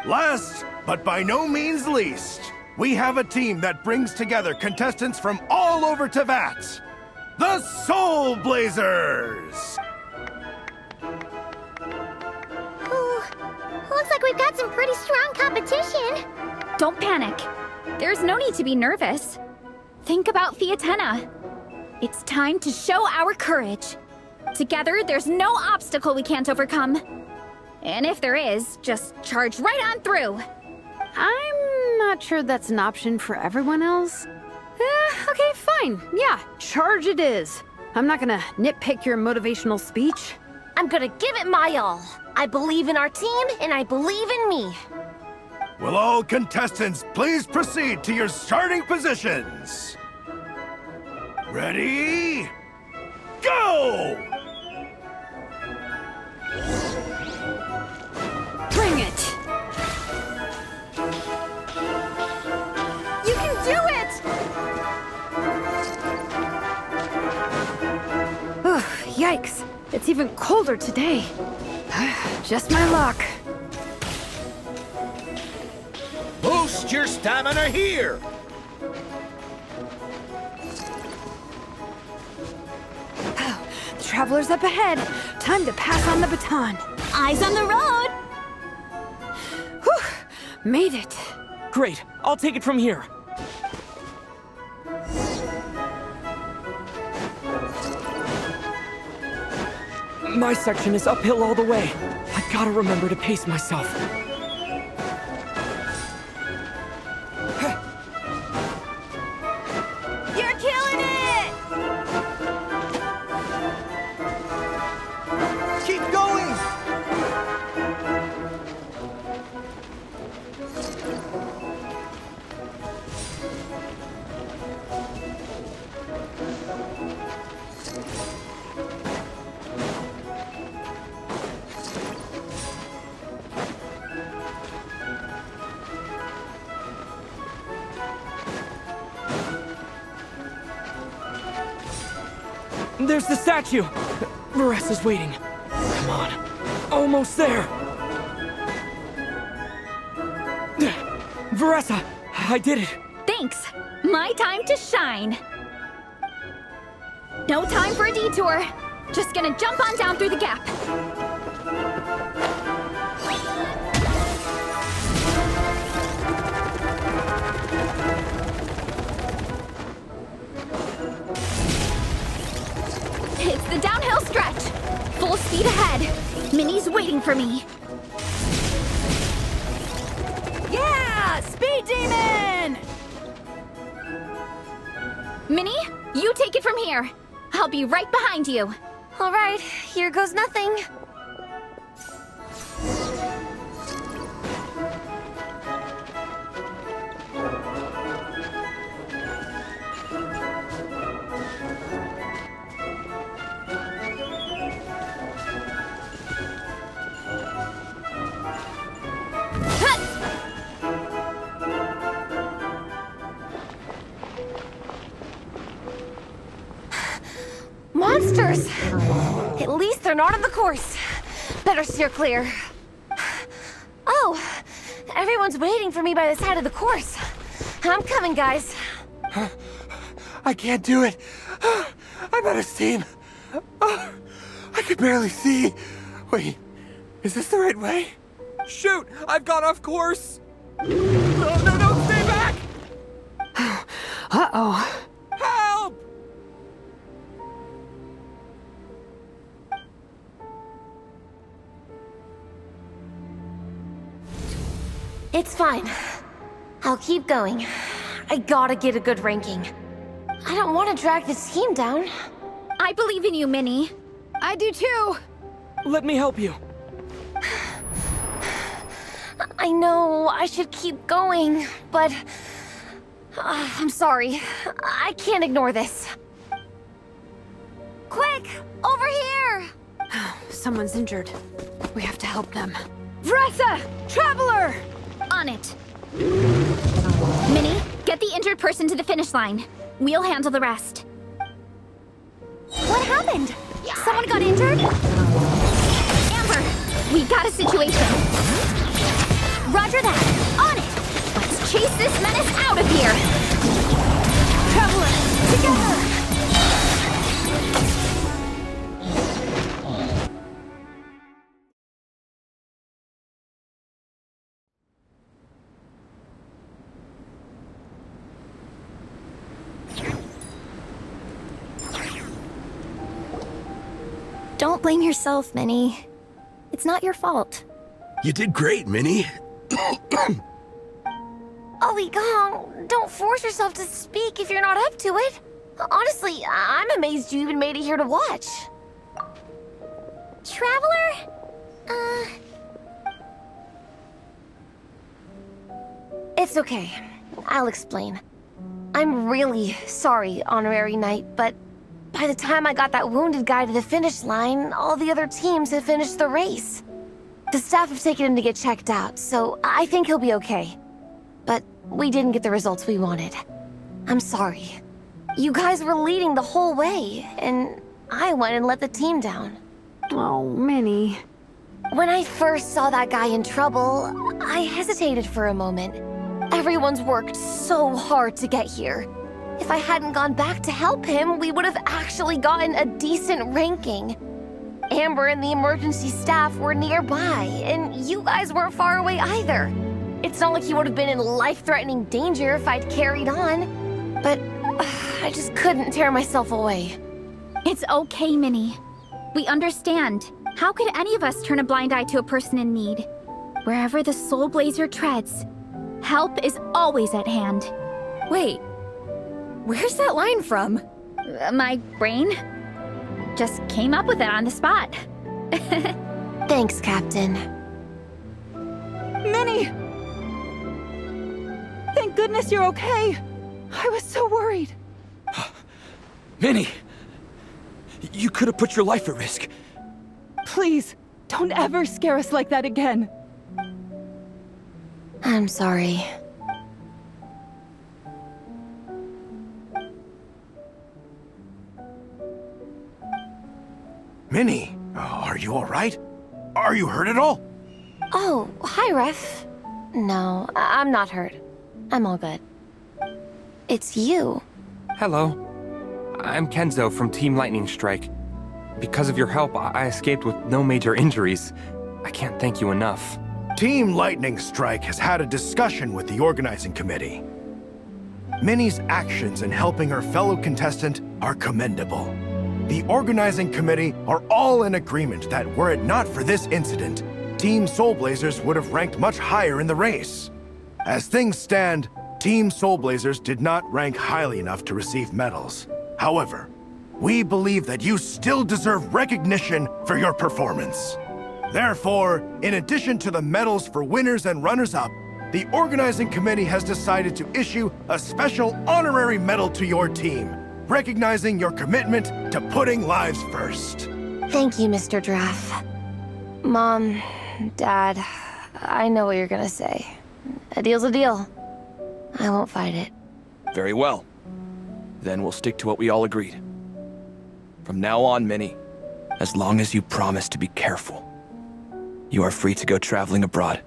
Last, but by no means least, we have a team that brings together contestants from all over Teyvat. The Soulblazers! Ooh, looks like we've got some pretty strong competition. Don't panic. There's no need to be nervous. Think about Fietena. It's time to show our courage. Together, there's no obstacle we can't overcome. And if there is, just charge right on through. I'm not sure that's an option for everyone else. Okay, fine. Yeah, charge it is. I'm not gonna nitpick your motivational speech. I'm gonna give it my all. I believe in our team, and I believe in me. Will all contestants please proceed to your starting positions? Ready? Go! Bring it! You can do it! Ugh, yikes. It's even colder today. Just my luck. Boost your stamina here! The traveler's up ahead. Time to pass on the baton. Eyes on the road! Whew, made it. Great, I'll take it from here. My section is uphill all the way. I gotta remember to pace myself. You're killing it! Keep going! There's the statue! Varesa's waiting. Come on. Almost there! Varesa! I did it! Thanks. My time to shine. No time for a detour. Just gonna jump on down through the gap. It's the downhill stretch. Full speed ahead. Minnie's waiting for me. Yeah! Speed Demon! Minnie, you take it from here. I'll be right behind you. All right, here goes nothing. Monsters! At least they're not on the course. Better steer clear. Oh, everyone's waiting for me by the side of the course. I'm coming, guys. I can't do it. I'm out of steam. I can barely see. Wait, is this the right way? Shoot! I've gone off course! No, stay back! Uh-oh. Help! It's fine. I'll keep going. I gotta get a good ranking. I don't want to drag this team down. I believe in you, Minnie. I do too. Let me help you. I know I should keep going, but I'm sorry. I can't ignore this. Quick! Over here! Someone's injured. We have to help them. Vressa! Traveler! On it. Minnie, get the injured person to the finish line. We'll handle the rest. What happened? Someone got injured? Amber, we got a situation. Roger that. On it. Let's chase this menace out of here. Traveler, together. Don't blame yourself, Minnie. It's not your fault. You did great, Minnie. Ollie Gong, don't force yourself to speak if you're not up to it. Honestly, I'm amazed you even made it here to watch. Traveler? It's okay. I'll explain. I'm really sorry, Honorary Knight, but by the time I got that wounded guy to the finish line, all the other teams had finished the race. The staff have taken him to get checked out, so I think he'll be okay. But we didn't get the results we wanted. I'm sorry. You guys were leading the whole way, and I went and let the team down. Oh, Minnie. When I first saw that guy in trouble, I hesitated for a moment. Everyone's worked so hard to get here. If I hadn't gone back to help him, we would have actually gotten a decent ranking. Amber and the emergency staff were nearby, and you guys weren't far away either. It's not like he would have been in life-threatening danger if I'd carried on, but I just couldn't tear myself away. It's okay, Minnie. We understand. How could any of us turn a blind eye to a person in need? Wherever the Soulblazer treads, help is always at hand. Wait, where's that line from? My brain just came up with it on the spot. Thanks, Captain. Minnie! Thank goodness you're okay. I was so worried. Minnie! You could have put your life at risk. Please, don't ever scare us like that again. I'm sorry. Minnie, are you all right? Are you hurt at all? Oh, hi, Ref. No, I'm not hurt. I'm all good. It's you. Hello. I'm Kenzo from Team Lightning Strike. Because of your help, I escaped with no major injuries. I can't thank you enough. Team Lightning Strike has had a discussion with the organizing committee. Minnie's actions in helping her fellow contestant are commendable. The organizing committee are all in agreement that were it not for this incident, Team Soulblazers would have ranked much higher in the race. As things stand, Team Soulblazers did not rank highly enough to receive medals. However, we believe that you still deserve recognition for your performance. Therefore, in addition to the medals for winners and runners-up, the organizing committee has decided to issue a special honorary medal to your team, recognizing your commitment to putting lives first. Thank you, Mr. Draff. Mom, Dad, I know what you're gonna say. A deal's a deal. I won't fight it. Very well. Then we'll stick to what we all agreed. From now on, Minnie, as long as you promise to be careful, you are free to go traveling abroad.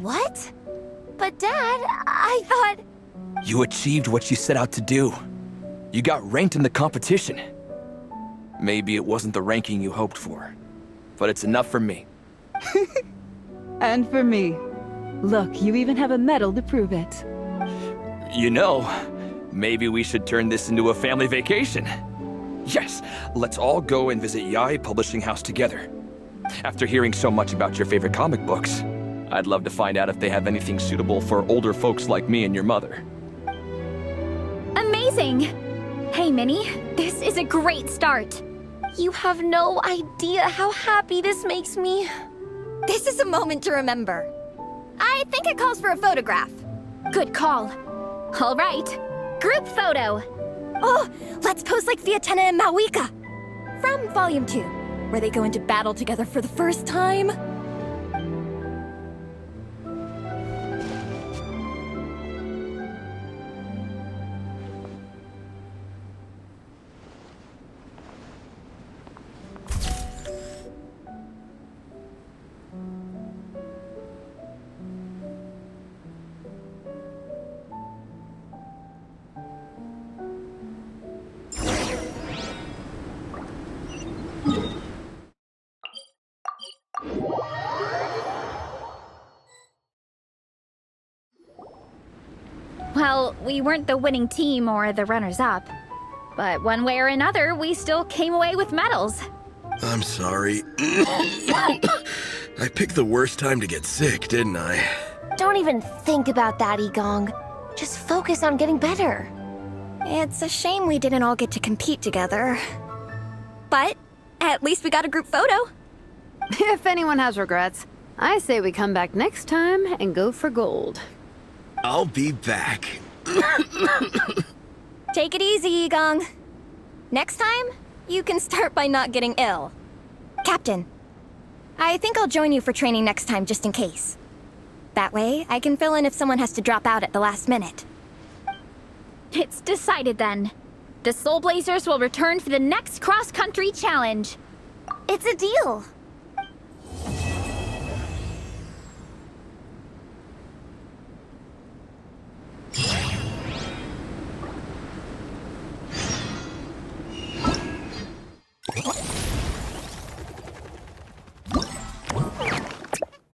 What? But Dad, I thought... You achieved what you set out to do. You got ranked in the competition. Maybe it wasn't the ranking you hoped for, but it's enough for me. And for me. Look, you even have a medal to prove it. You know, maybe we should turn this into a family vacation. Yes, let's all go and visit Yae Publishing House together. After hearing so much about your favorite comic books, I'd love to find out if they have anything suitable for older folks like me and your mother. Amazing! Hey, Minnie, this is a great start. You have no idea how happy this makes me. This is a moment to remember. I think it calls for a photograph. Good call. All right, group photo. Oh, let's pose like Fietena and Mawika. From Volume 2, where they go into battle together for the first time. Well, we weren't the winning team or the runners-up. But one way or another, we still came away with medals. I'm sorry. I picked the worst time to get sick, didn't I? Don't even think about that, Igong. Just focus on getting better. It's a shame we didn't all get to compete together. But at least we got a group photo. If anyone has regrets, I say we come back next time and go for gold. I'll be back. Take it easy, Igong. Next time, you can start by not getting ill. Captain, I think I'll join you for training next time just in case. That way, I can fill in if someone has to drop out at the last minute. It's decided then. The Soulblazers will return for the next cross-country challenge. It's a deal. What?